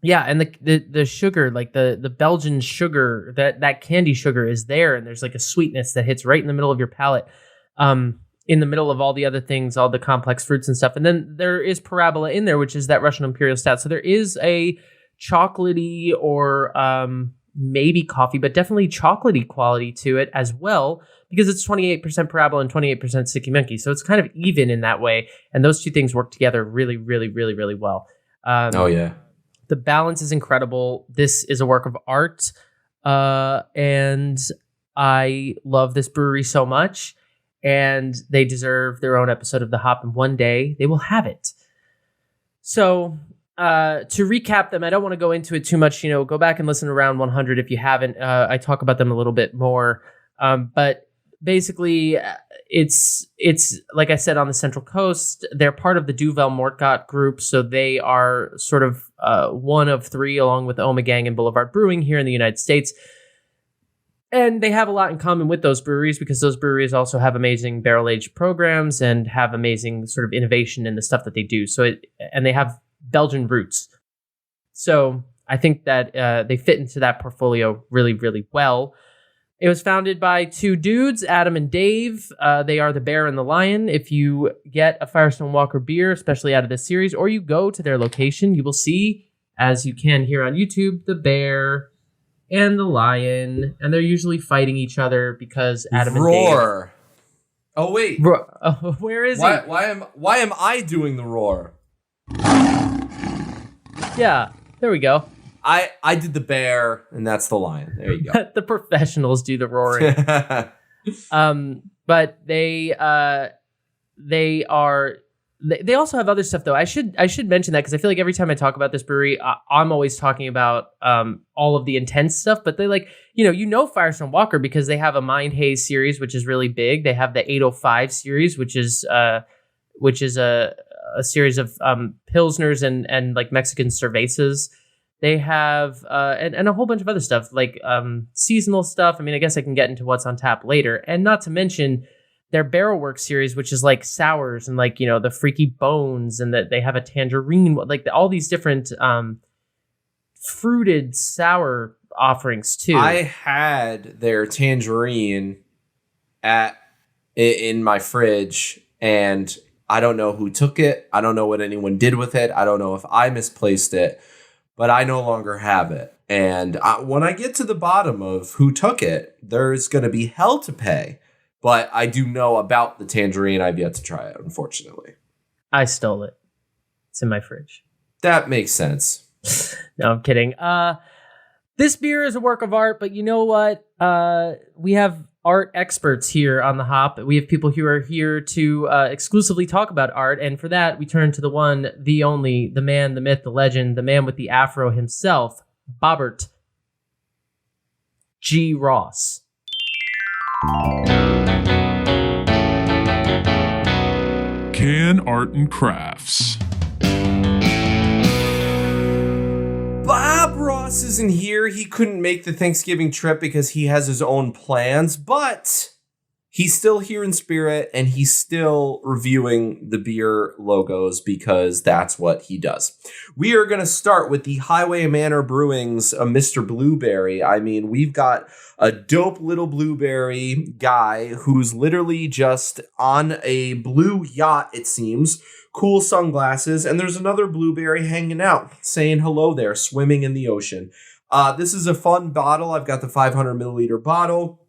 Speaker 1: Yeah, and the sugar, like the Belgian sugar, that candy sugar is there, and there's like a sweetness that hits right in the middle of your palate, in the middle of all the other things, all the complex fruits and stuff. And then there is Parabola in there, which is that Russian Imperial Stout. So there is a chocolatey or maybe coffee, but definitely chocolatey quality to it as well, because it's 28% Parabola and 28% Sticky Monkey. So it's kind of even in that way, and those two things work together really, really, really, really well.
Speaker 2: Oh yeah.
Speaker 1: The balance is incredible. This is a work of art, and I love this brewery so much, and they deserve their own episode of The Hop, and one day they will have it. So to recap them, I don't want to go into it too much. You know, go back and listen to Round 100 if you haven't. I talk about them a little bit more, but basically it's like I said, on the Central Coast. They're part of the Duvel Mortgott group, so they are sort of one of three, along with Omegang and Boulevard Brewing here in the United States. And they have a lot in common with those breweries, because those breweries also have amazing barrel-aged programs and have amazing sort of innovation in the stuff that they do. And they have Belgian roots. So I think that they fit into that portfolio really, really well. It was founded by two dudes, Adam and Dave. They are the Bear and the Lion. If you get a Firestone Walker beer, especially out of this series, or you go to their location, you will see, as you can here on YouTube, the Bear and the Lion. And they're usually fighting each other because Adam and Dave...
Speaker 2: Roar. Oh, wait.
Speaker 1: Where is he?
Speaker 2: Why am I doing the roar?
Speaker 1: Yeah, there we go.
Speaker 2: I did the Bear, and that's the Lion. There you go.
Speaker 1: The professionals do the roaring. But they also have other stuff, though. I should mention that, because I feel like every time I talk about this brewery, I'm always talking about all of the intense stuff. But they you know Firestone Walker because they have a Mind Haze series, which is really big. They have the 805 series, which is a series of pilsners and like Mexican cervezas. They have and a whole bunch of other stuff, like seasonal stuff. I mean, I guess I can get into what's on tap later. And not to mention their Barrel Work series, which is like sours and like, you know, the Freaky Bones, and that they have a tangerine, like all these different fruited sour offerings too.
Speaker 2: I had their tangerine in my fridge, and I don't know who took it. I don't know what anyone did with it. I don't know if I misplaced it. But I no longer have it. And when I get to the bottom of who took it, there's going to be hell to pay. But I do know about the tangerine. I've yet to try it, unfortunately.
Speaker 1: I stole it. It's in my fridge.
Speaker 2: That makes sense.
Speaker 1: No, I'm kidding. This beer is a work of art, but you know what? We have art experts here on The Hop. We have people who are here to exclusively talk about art, and for that, we turn to the one, the only, the man, the myth, the legend, the man with the afro himself, Bobbert G. Ross.
Speaker 3: Can Art and Crafts.
Speaker 2: Bob Ross isn't here. He couldn't make the Thanksgiving trip because he has his own plans, but he's still here in spirit, and he's still reviewing the beer logos because that's what he does. We are going to start with the Highway Manor Brewing's Mr. Blueberry. I mean, we've got a dope little blueberry guy who's literally just on a blue yacht, it seems, cool sunglasses, and there's another blueberry hanging out, saying hello there, swimming in the ocean. This is a fun bottle. I've got the 500 milliliter bottle.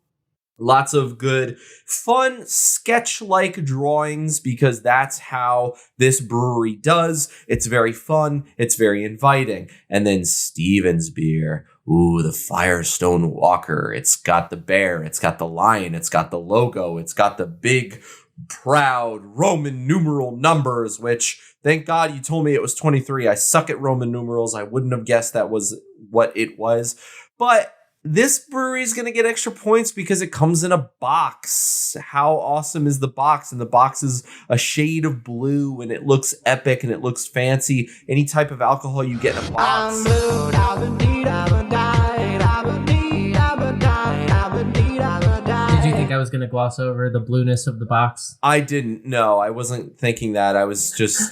Speaker 2: Lots of good, fun, sketch-like drawings, because that's how this brewery does. It's very fun. It's very inviting. And then Steven's beer. Ooh, the Firestone Walker. It's got the bear. It's got the lion. It's got the logo. It's got the big, proud Roman numeral numbers, which, thank God you told me it was 23. I suck at Roman numerals. I wouldn't have guessed that was what it was. But this brewery is going to get extra points because it comes in a box. How awesome is the box? And the box is a shade of blue, and it looks epic, and it looks fancy. Any type of alcohol you get in a box.
Speaker 1: Did you think I I was going to gloss over the blueness of the box?
Speaker 2: I didn't. No, I wasn't thinking that. I was just,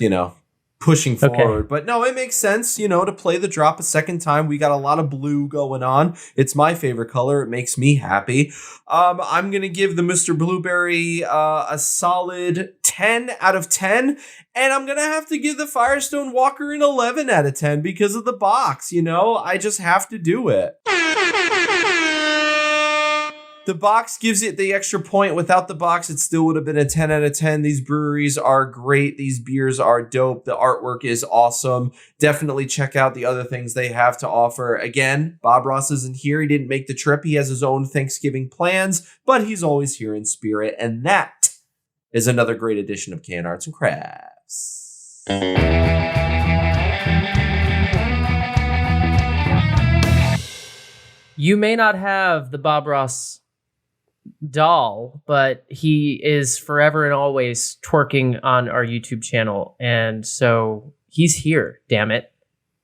Speaker 2: pushing forward. Okay. But no, it makes sense, to play the drop a second time. We got a lot of blue going on. It's my favorite color. It makes me happy. I'm going to give the Mr. Blueberry a solid 10 out of 10. And I'm going to have to give the Firestone Walker an 11 out of 10 because of the box. I just have to do it. The box gives it the extra point. Without the box, it still would have been a 10 out of 10. These breweries are great. These beers are dope. The artwork is awesome. Definitely check out the other things they have to offer. Again, Bob Ross isn't here. He didn't make the trip. He has his own Thanksgiving plans, but he's always here in spirit. And that is another great edition of Can Arts and Crafts.
Speaker 1: You may not have the Bob Ross doll, but he is forever and always twerking on our YouTube channel, and so he's here. Damn it!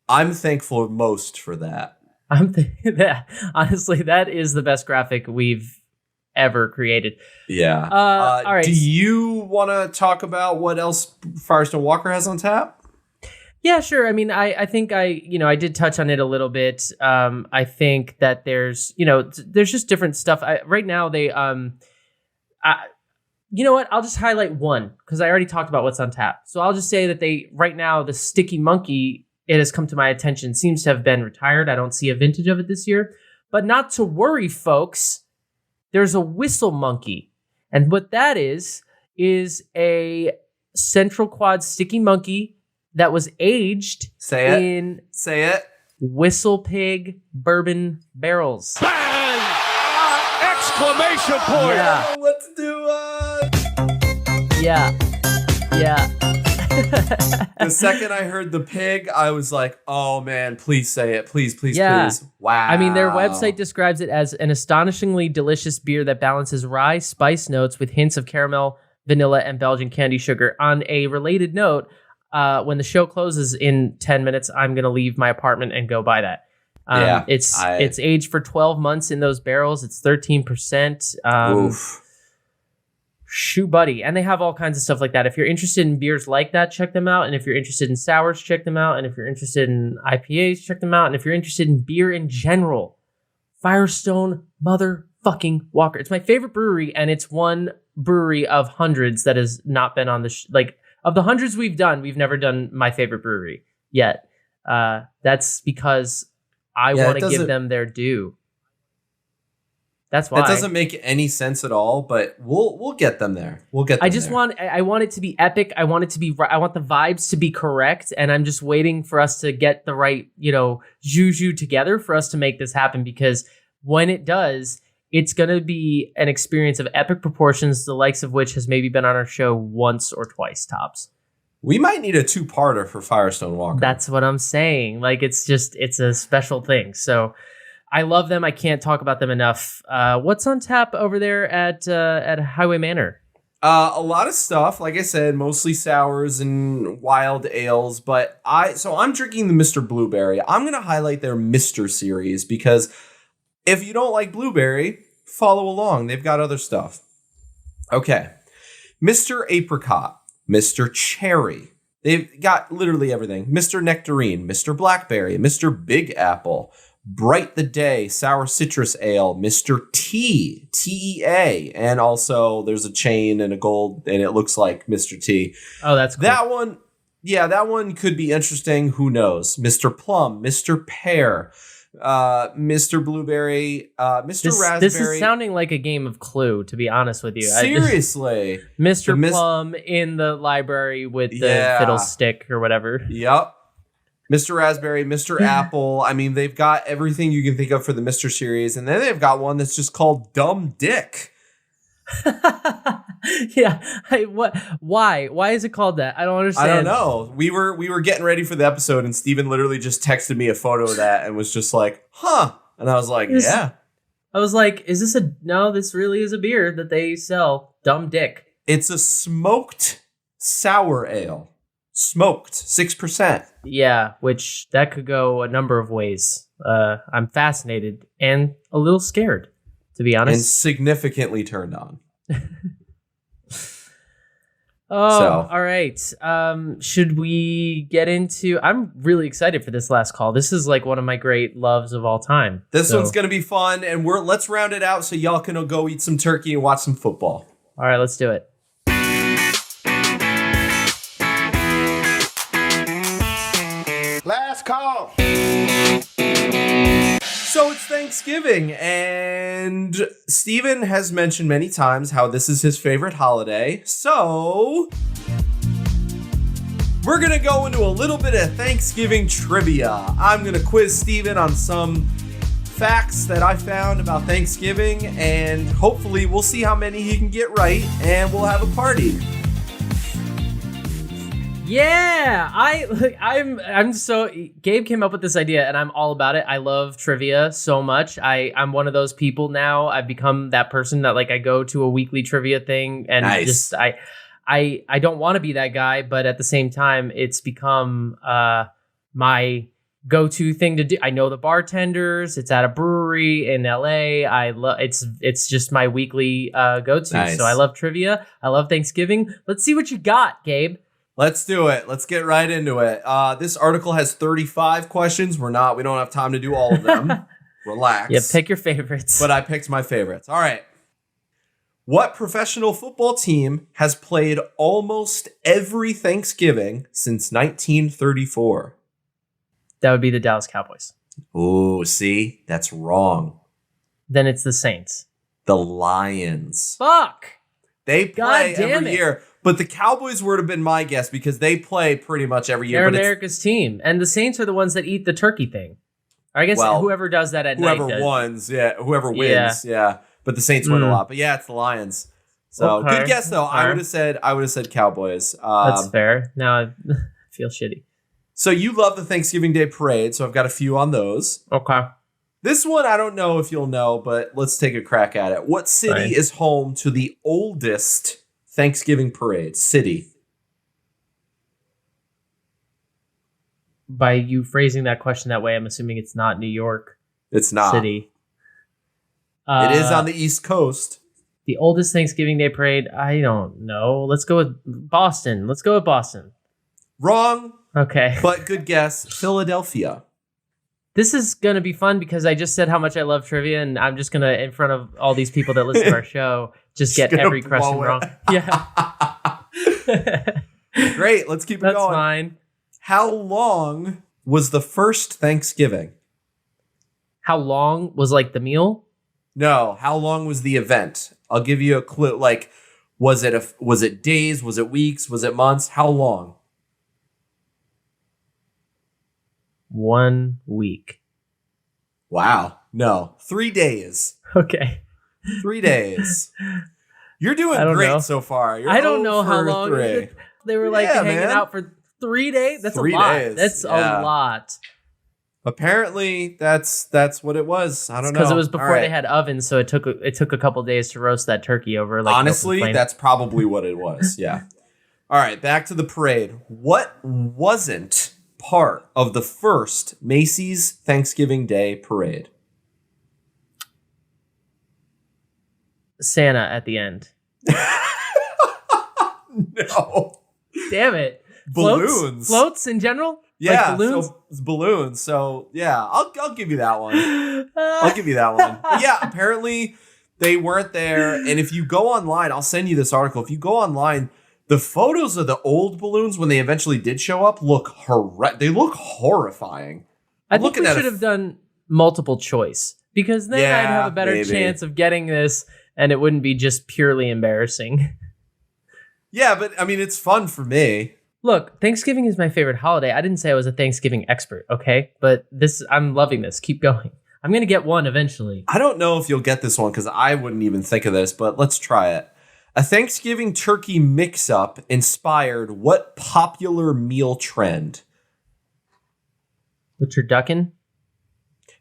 Speaker 2: I'm thankful most for that.
Speaker 1: Honestly, that is the best graphic we've ever created.
Speaker 2: Yeah.
Speaker 1: All right.
Speaker 2: Do you want to talk about what else Firestone Walker has on tap?
Speaker 1: Yeah, sure. I mean, I think I did touch on it a little bit. I think that there's just different stuff. Right now they, you know what? I'll just highlight one because I already talked about what's on tap. So I'll just say that right now, the Sticky Monkey, it has come to my attention, seems to have been retired. I don't see a vintage of it this year, but not to worry, folks. There's a Whistle Monkey. And what that is a Central Quad Sticky Monkey that was aged in Whistle Pig bourbon barrels.
Speaker 4: Bang! Exclamation point!
Speaker 2: Yeah. What to do?
Speaker 1: Yeah.
Speaker 2: The second I heard the pig, I was like, oh man, please say it. Please. Wow.
Speaker 1: I mean, their website describes it as an astonishingly delicious beer that balances rye spice notes with hints of caramel, vanilla, and Belgian candy sugar. On a related note, when the show closes in 10 minutes, I'm going to leave my apartment and go buy that. It's aged for 12 months in those barrels. It's 13%.
Speaker 2: Oof.
Speaker 1: Shoe buddy. And they have all kinds of stuff like that. If you're interested in beers like that, check them out. And if you're interested in sours, check them out. And if you're interested in IPAs, check them out. And if you're interested in beer in general, Firestone motherfucking Walker. It's my favorite brewery, and it's one brewery of hundreds that has not been on the of the hundreds we've done, we've never done my favorite brewery yet. That's because I want to give them their due. That's why.
Speaker 2: That doesn't make any sense at all, but we'll get them there.
Speaker 1: I want it to be epic. I want the vibes to be correct, and I'm just waiting for us to get the right, juju together for us to make this happen, because when it does, it's going to be an experience of epic proportions, the likes of which has maybe been on our show once or twice tops.
Speaker 2: We might need a 2-parter for Firestone Walker.
Speaker 1: That's what I'm saying. It's a special thing. So I love them. I can't talk about them enough. What's on tap over there at Highway Manor?
Speaker 2: A lot of stuff. Like I said, mostly sours and wild ales. But I'm drinking the Mr. Blueberry. I'm going to highlight their Mr. series because if you don't like blueberry, follow along. They've got other stuff. Okay. Mr. Apricot, Mr. Cherry. They've got literally everything. Mr. Nectarine, Mr. Blackberry, Mr. Big Apple, Bright the Day, Sour Citrus Ale, Mr. T, TEA, and also there's a chain and a gold, and it looks like Mr. T.
Speaker 1: Oh, that's cool.
Speaker 2: That one could be interesting. Who knows? Mr. Plum, Mr. Pear, Mr. Blueberry, Mr. Raspberry.
Speaker 1: This is sounding like a game of Clue, to be honest with you.
Speaker 2: Seriously.
Speaker 1: Mr. Plum in the library with the fiddlestick or whatever.
Speaker 2: Yep. Mr. Raspberry, Mr. Apple. I mean, they've got everything you can think of for the Mr. series. And then they've got one that's just called Dumb Dick.
Speaker 1: Yeah. Why is it called that? I don't understand.
Speaker 2: I don't know. We were getting ready for the episode, and Steven literally just texted me a photo of that and was just like, huh. And I was like, yeah.
Speaker 1: I was like, this really is a beer that they sell. Dumb Dick.
Speaker 2: It's a smoked sour ale. Smoked 6%.
Speaker 1: Yeah, which that could go a number of ways. I'm fascinated and a little scared. to be
Speaker 2: And
Speaker 1: honest.
Speaker 2: significantly turned on.
Speaker 1: All right. Should we get into... I'm really excited for this last call. This is like one of my great loves of all time.
Speaker 2: This one's going to be fun, and let's round it out so y'all can go eat some turkey and watch some football.
Speaker 1: All right, let's do it.
Speaker 4: Last call.
Speaker 2: So it's Thanksgiving, and Steven has mentioned many times how this is his favorite holiday. So we're going to go into a little bit of Thanksgiving trivia. I'm going to quiz Steven on some facts that I found about Thanksgiving, and hopefully we'll see how many he can get right, and we'll have a party.
Speaker 1: Yeah, I'm so... Gabe came up with this idea, and I'm all about it. I love trivia so much. I'm one of those people now. I've become that person that like I go to a weekly trivia thing, and
Speaker 2: Nice.
Speaker 1: I don't want to be that guy, but at the same time, it's become my go-to thing to do. I know the bartenders. It's at a brewery in LA. It's just my weekly go-to.
Speaker 2: Nice.
Speaker 1: So I love trivia. I love Thanksgiving. Let's see what you got, Gabe.
Speaker 2: Let's do it. Let's get right into it. This article has 35 questions. We don't have time to do all of them. Relax.
Speaker 1: Yeah, pick your favorites.
Speaker 2: But I picked my favorites. All right. What professional football team has played almost every Thanksgiving since 1934?
Speaker 1: That would be the Dallas Cowboys.
Speaker 2: Oh, see? That's wrong.
Speaker 1: Then it's the Saints.
Speaker 2: The Lions.
Speaker 1: Fuck!
Speaker 2: They play
Speaker 1: God damn
Speaker 2: every
Speaker 1: it.
Speaker 2: year. But the Cowboys would have been my guess because they play pretty much every year.
Speaker 1: They're
Speaker 2: But
Speaker 1: America's team. And the Saints are the ones that eat the turkey thing. Or I guess
Speaker 2: Well,
Speaker 1: whoever does that at night does.
Speaker 2: Whoever wins, yeah. But the Saints win a lot. But yeah, it's the Lions. So
Speaker 1: Okay.
Speaker 2: good guess though. I
Speaker 1: Okay.
Speaker 2: would have said Cowboys.
Speaker 1: That's fair. Now I feel shitty.
Speaker 2: So you love the Thanksgiving Day parade, so I've got a few on those.
Speaker 1: Okay.
Speaker 2: This one I don't know if you'll know, but let's take a crack at it. What city
Speaker 1: Fine.
Speaker 2: is home to the oldest Thanksgiving parade? City.
Speaker 1: By you phrasing that question that way, I'm assuming it's not New York
Speaker 2: It's not.
Speaker 1: City.
Speaker 2: It is on the East Coast.
Speaker 1: The oldest Thanksgiving Day parade? I don't know. Let's go with Boston.
Speaker 2: Wrong,
Speaker 1: Okay.
Speaker 2: but good guess. Philadelphia.
Speaker 1: This is going to be fun because I just said how much I love trivia, and I'm just going to, in front of all these people that listen to our show, just get
Speaker 2: gonna
Speaker 1: every question
Speaker 2: blow it.
Speaker 1: wrong. Yeah.
Speaker 2: Great. Let's keep it
Speaker 1: That's
Speaker 2: going.
Speaker 1: fine.
Speaker 2: How long was the first Thanksgiving?
Speaker 1: How long was like the meal?
Speaker 2: No. How long was the event? I'll give you a clue. Like, was it days? Was it weeks? Was it months? How long?
Speaker 1: 1 week.
Speaker 2: Wow. No. 3 days.
Speaker 1: Okay.
Speaker 2: 3 days. You're doing
Speaker 1: I don't
Speaker 2: great
Speaker 1: know.
Speaker 2: so far. You're
Speaker 1: I don't
Speaker 2: 0
Speaker 1: know how
Speaker 2: for
Speaker 1: long
Speaker 2: 3.
Speaker 1: they were like
Speaker 2: Yeah,
Speaker 1: hanging
Speaker 2: man.
Speaker 1: out for 3 days. That's
Speaker 2: 3
Speaker 1: a lot.
Speaker 2: days.
Speaker 1: That's
Speaker 2: Yeah.
Speaker 1: a lot.
Speaker 2: Apparently, that's what it was. I don't know.
Speaker 1: Because it was before
Speaker 2: All right.
Speaker 1: they had ovens, so it took a couple days to roast that turkey over. Like
Speaker 2: Honestly,
Speaker 1: open flame.
Speaker 2: that's probably what it was. Yeah. All right, back to the parade. What wasn't part of the first Macy's Thanksgiving Day parade?
Speaker 1: Santa at the end.
Speaker 2: No.
Speaker 1: Damn it.
Speaker 2: Balloons.
Speaker 1: Floats in general?
Speaker 2: Yeah,
Speaker 1: Like balloons?
Speaker 2: so it's balloons. So yeah, I'll give you that one. I'll give you that one. But yeah, apparently they weren't there. And if you go online, I'll send you this article. If you go online, the photos of the old balloons when they eventually did show up they look horrifying.
Speaker 1: I
Speaker 2: I'm
Speaker 1: think we
Speaker 2: looking at
Speaker 1: should have done multiple choice because then I'd have a better
Speaker 2: maybe.
Speaker 1: chance of getting this and it wouldn't be just purely embarrassing.
Speaker 2: Yeah, but I mean, it's fun for me.
Speaker 1: Look, Thanksgiving is my favorite holiday. I didn't say I was a Thanksgiving expert, okay? But I'm loving this. Keep going. I'm going to get one eventually.
Speaker 2: I don't know if you'll get this one because I wouldn't even think of this, but let's try it. A Thanksgiving turkey mix-up inspired what popular meal trend?
Speaker 1: The turducken?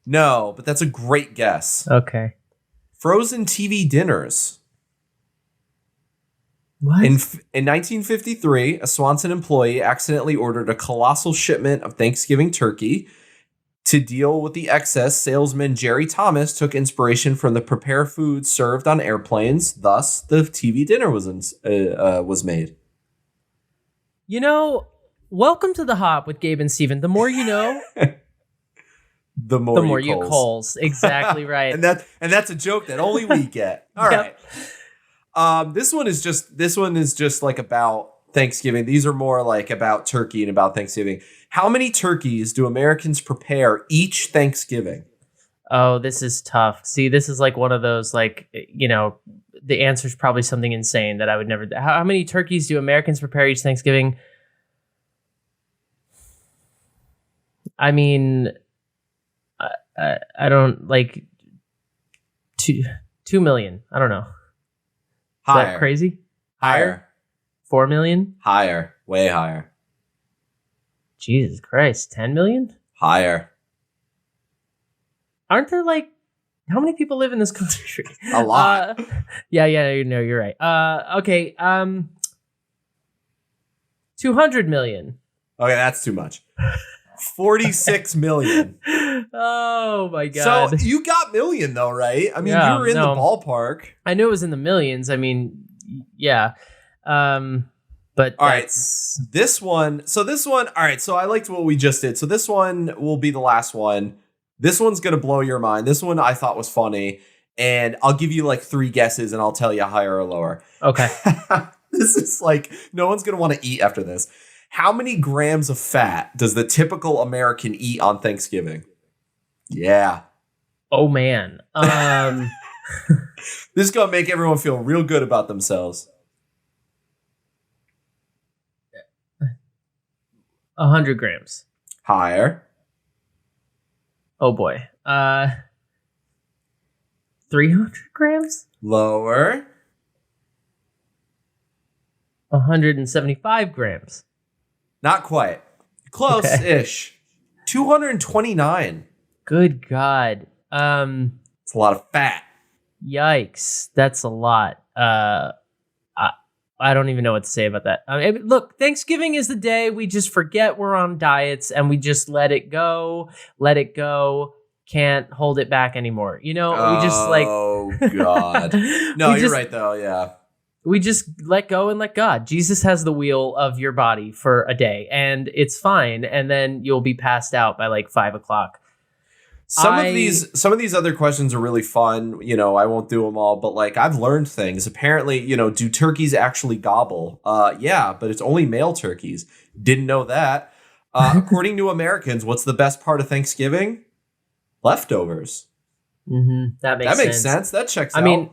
Speaker 2: No, but that's a great guess.
Speaker 1: Okay.
Speaker 2: Frozen TV dinners.
Speaker 1: What?
Speaker 2: In 1953, a Swanson employee accidentally ordered a colossal shipment of Thanksgiving turkey. To deal with the excess, salesman Jerry Thomas took inspiration from the prepare food served on airplanes. Thus, the TV dinner was made.
Speaker 1: Welcome to the Hop with Gabe and Steven. The more you know,
Speaker 2: the more
Speaker 1: you calls. Exactly right.
Speaker 2: and that's a joke that only we get. All right. This one is just like about Thanksgiving. These are more like about turkey and about Thanksgiving. How many turkeys do Americans prepare each Thanksgiving?
Speaker 1: Oh, this is tough. See, this is like one of those, like, the answer is probably something insane that I would never. How many turkeys do Americans prepare each Thanksgiving? I mean, I don't like 2 million. I don't know.
Speaker 2: Higher.
Speaker 1: Is that crazy?
Speaker 2: Higher.
Speaker 1: 4 million?
Speaker 2: Higher. Way higher.
Speaker 1: Jesus Christ. 10 million?
Speaker 2: Higher.
Speaker 1: Aren't there how many people live in this country?
Speaker 2: A lot.
Speaker 1: Yeah, you're right. Okay. 200 million.
Speaker 2: Okay, that's too much. 46 million.
Speaker 1: Oh my God.
Speaker 2: So you got million though, right? I mean, you were in the ballpark.
Speaker 1: I knew it was in the millions. I mean, yeah. But
Speaker 2: all right, this one. All right. So I liked what we just did. So this one will be the last one. This one's going to blow your mind. This one I thought was funny. And I'll give you like 3 guesses and I'll tell you higher or lower.
Speaker 1: Okay.
Speaker 2: This is like, no one's going to want to eat after this. How many grams of fat does the typical American eat on Thanksgiving? Yeah.
Speaker 1: Oh, man.
Speaker 2: This is going to make everyone feel real good about themselves.
Speaker 1: 100 grams.
Speaker 2: Higher.
Speaker 1: Oh, boy. 300 grams?
Speaker 2: Lower.
Speaker 1: 175 grams.
Speaker 2: Not quite. Close-ish. Okay. 229.
Speaker 1: Good God.
Speaker 2: It's a lot of fat.
Speaker 1: Yikes. That's a lot. I don't even know what to say about that. Look, Thanksgiving is the day we just forget we're on diets and we just let it go. Can't hold it back anymore. We just like...
Speaker 2: Oh, God. No, you're right, though. Yeah.
Speaker 1: We just let go and let God. Jesus has the wheel of your body for a day and it's fine. And then you'll be passed out by like 5 o'clock.
Speaker 2: Some of these other questions are really fun. I won't do them all, but like I've learned things. Apparently, do turkeys actually gobble? Yeah, but it's only male turkeys. Didn't know that. According to Americans, what's the best part of Thanksgiving? Leftovers.
Speaker 1: Mm-hmm. That makes
Speaker 2: sense. That checks out.
Speaker 1: I mean,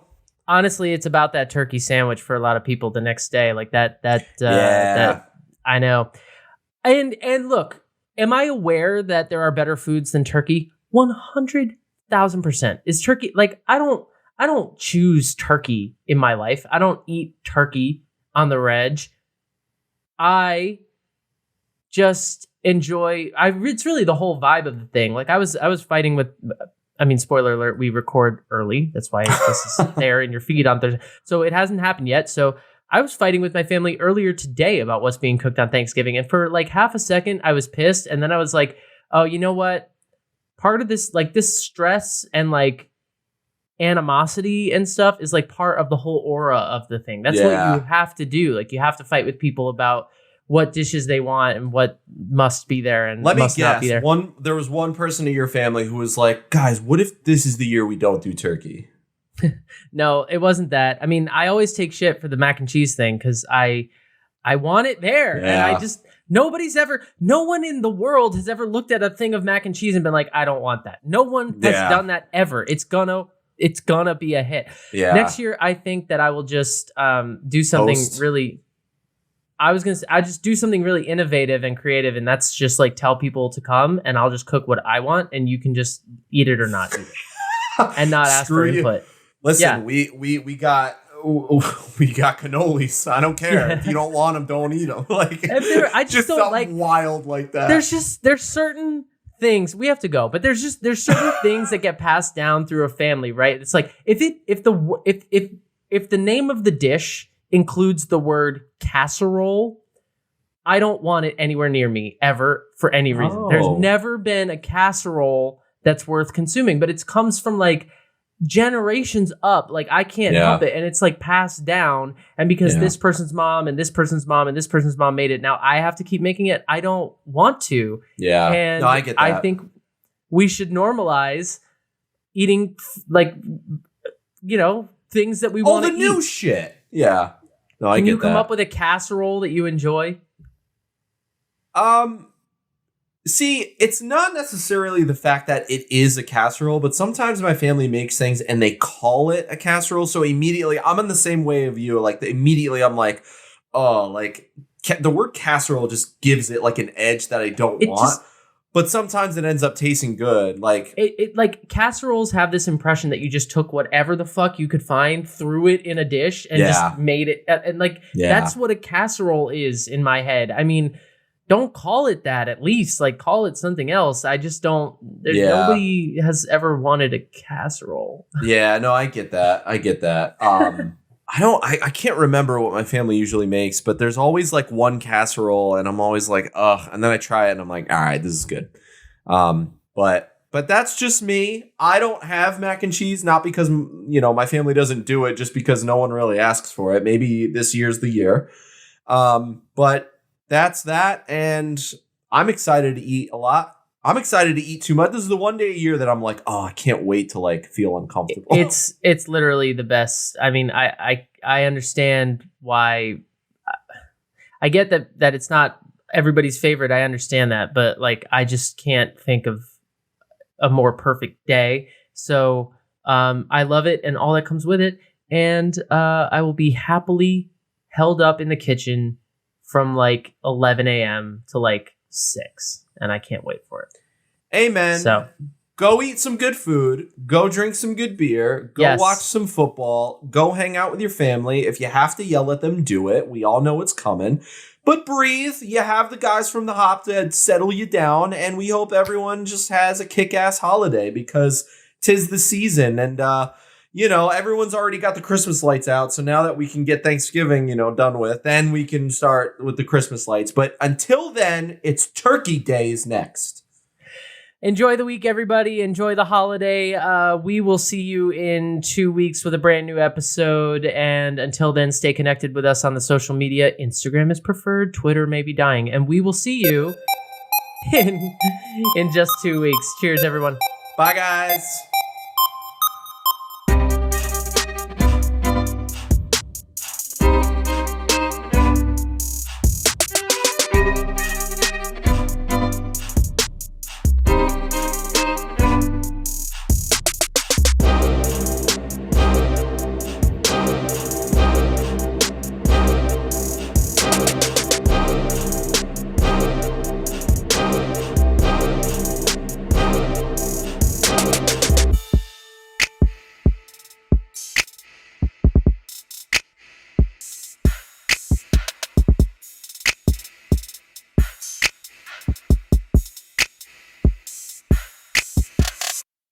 Speaker 1: honestly, it's about that turkey sandwich for a lot of people the next day. Like that I know. And look, am I aware that there are better foods than turkey? 100,000%. Is turkey like I don't choose turkey in my life. I don't eat turkey on the reg. I just enjoy it's really the whole vibe of the thing. Like I was fighting with spoiler alert, we record early. That's why this is there in your feed on Thursday. So it hasn't happened yet. So I was fighting with my family earlier today about what's being cooked on Thanksgiving. And for like half a second, I was pissed. And then I was like, oh, you know what? Part of this, like this stress and like animosity and stuff is like part of the whole aura of the thing. That's what you have to do. Like you have to fight with people about what dishes they want and what must be there and must not be there.
Speaker 2: There was one person in your family who was like, guys, what if this is the year we don't do turkey?
Speaker 1: No, it wasn't that. I mean, I always take shit for the mac and cheese thing because I want it there.
Speaker 2: Yeah.
Speaker 1: And I just... no one in the world has ever looked at a thing of mac and cheese and been like, I don't want that. No one has done that ever. It's gonna be a hit.
Speaker 2: Yeah.
Speaker 1: Next year, I think that I will just do something really... I just do something really innovative and creative, and that's just like tell people to come, and I'll just cook what I want, and you can just eat it or not eat it, and not ask for input.
Speaker 2: Listen, we got cannolis. I don't care if you don't want them, don't eat them. Like
Speaker 1: I just don't like
Speaker 2: wild like that.
Speaker 1: There's certain things we have to go, but there's certain things that get passed down through a family, right? It's like if the name of the dish includes the word casserole, I don't want it anywhere near me ever for any reason. There's never been a casserole that's worth consuming, but it comes from like generations up. Like I can't help it. And it's like passed down. And because this person's mom and this person's mom and this person's mom made it, now I have to keep making it. I don't want to.
Speaker 2: Yeah.
Speaker 1: And
Speaker 2: no, I get that.
Speaker 1: I think we should normalize eating like, things that we want to eat.
Speaker 2: All the new shit. Yeah. No, I get that. Can
Speaker 1: you come up with a casserole that you enjoy?
Speaker 2: See, it's not necessarily the fact that it is a casserole, but sometimes my family makes things and they call it a casserole. So immediately, I'm in the same way of you. Like immediately, I'm like, oh, like the word casserole just gives it like an edge that I don't want. But sometimes it ends up tasting good. Like
Speaker 1: like casseroles have this impression that you just took whatever the fuck you could find, threw it in a dish, and just made it. And like that's what a casserole is in my head. I mean, don't call it that. At least like call it something else. I just don't. Nobody has ever wanted a casserole.
Speaker 2: Yeah, no, I get that. I can't remember what my family usually makes, but there's always like one casserole and I'm always like, ugh. And then I try it and I'm like, all right, this is good. But that's just me. I don't have mac and cheese, not because, my family doesn't do it, just because no one really asks for it. Maybe this year's the year. But that's that. And I'm excited to eat a lot. I'm excited to eat too much. This is the one day a year that I'm like, oh, I can't wait to like feel uncomfortable.
Speaker 1: It's literally the best. I mean, I understand why. I get that it's not everybody's favorite. I understand that, but like I just can't think of a more perfect day. So I love it and all that comes with it. And I will be happily held up in the kitchen from like 11 a.m. to like 6. And I can't wait for it.
Speaker 2: Amen.
Speaker 1: So
Speaker 2: go eat some good food. Go drink some good beer. Go watch some football. Go hang out with your family. If you have to yell at them, do it. We all know it's coming. But breathe. You have the guys from the Hop to settle you down. And we hope everyone just has a kick-ass holiday because 'tis the season. And, everyone's already got the Christmas lights out. So now that we can get Thanksgiving, done with, then we can start with the Christmas lights. But until then, it's Turkey Days next.
Speaker 1: Enjoy the week, everybody. Enjoy the holiday. We will see you in 2 weeks with a brand new episode. And until then, stay connected with us on the social media. Instagram is preferred. Twitter may be dying. And we will see you in just 2 weeks. Cheers, everyone.
Speaker 2: Bye, guys.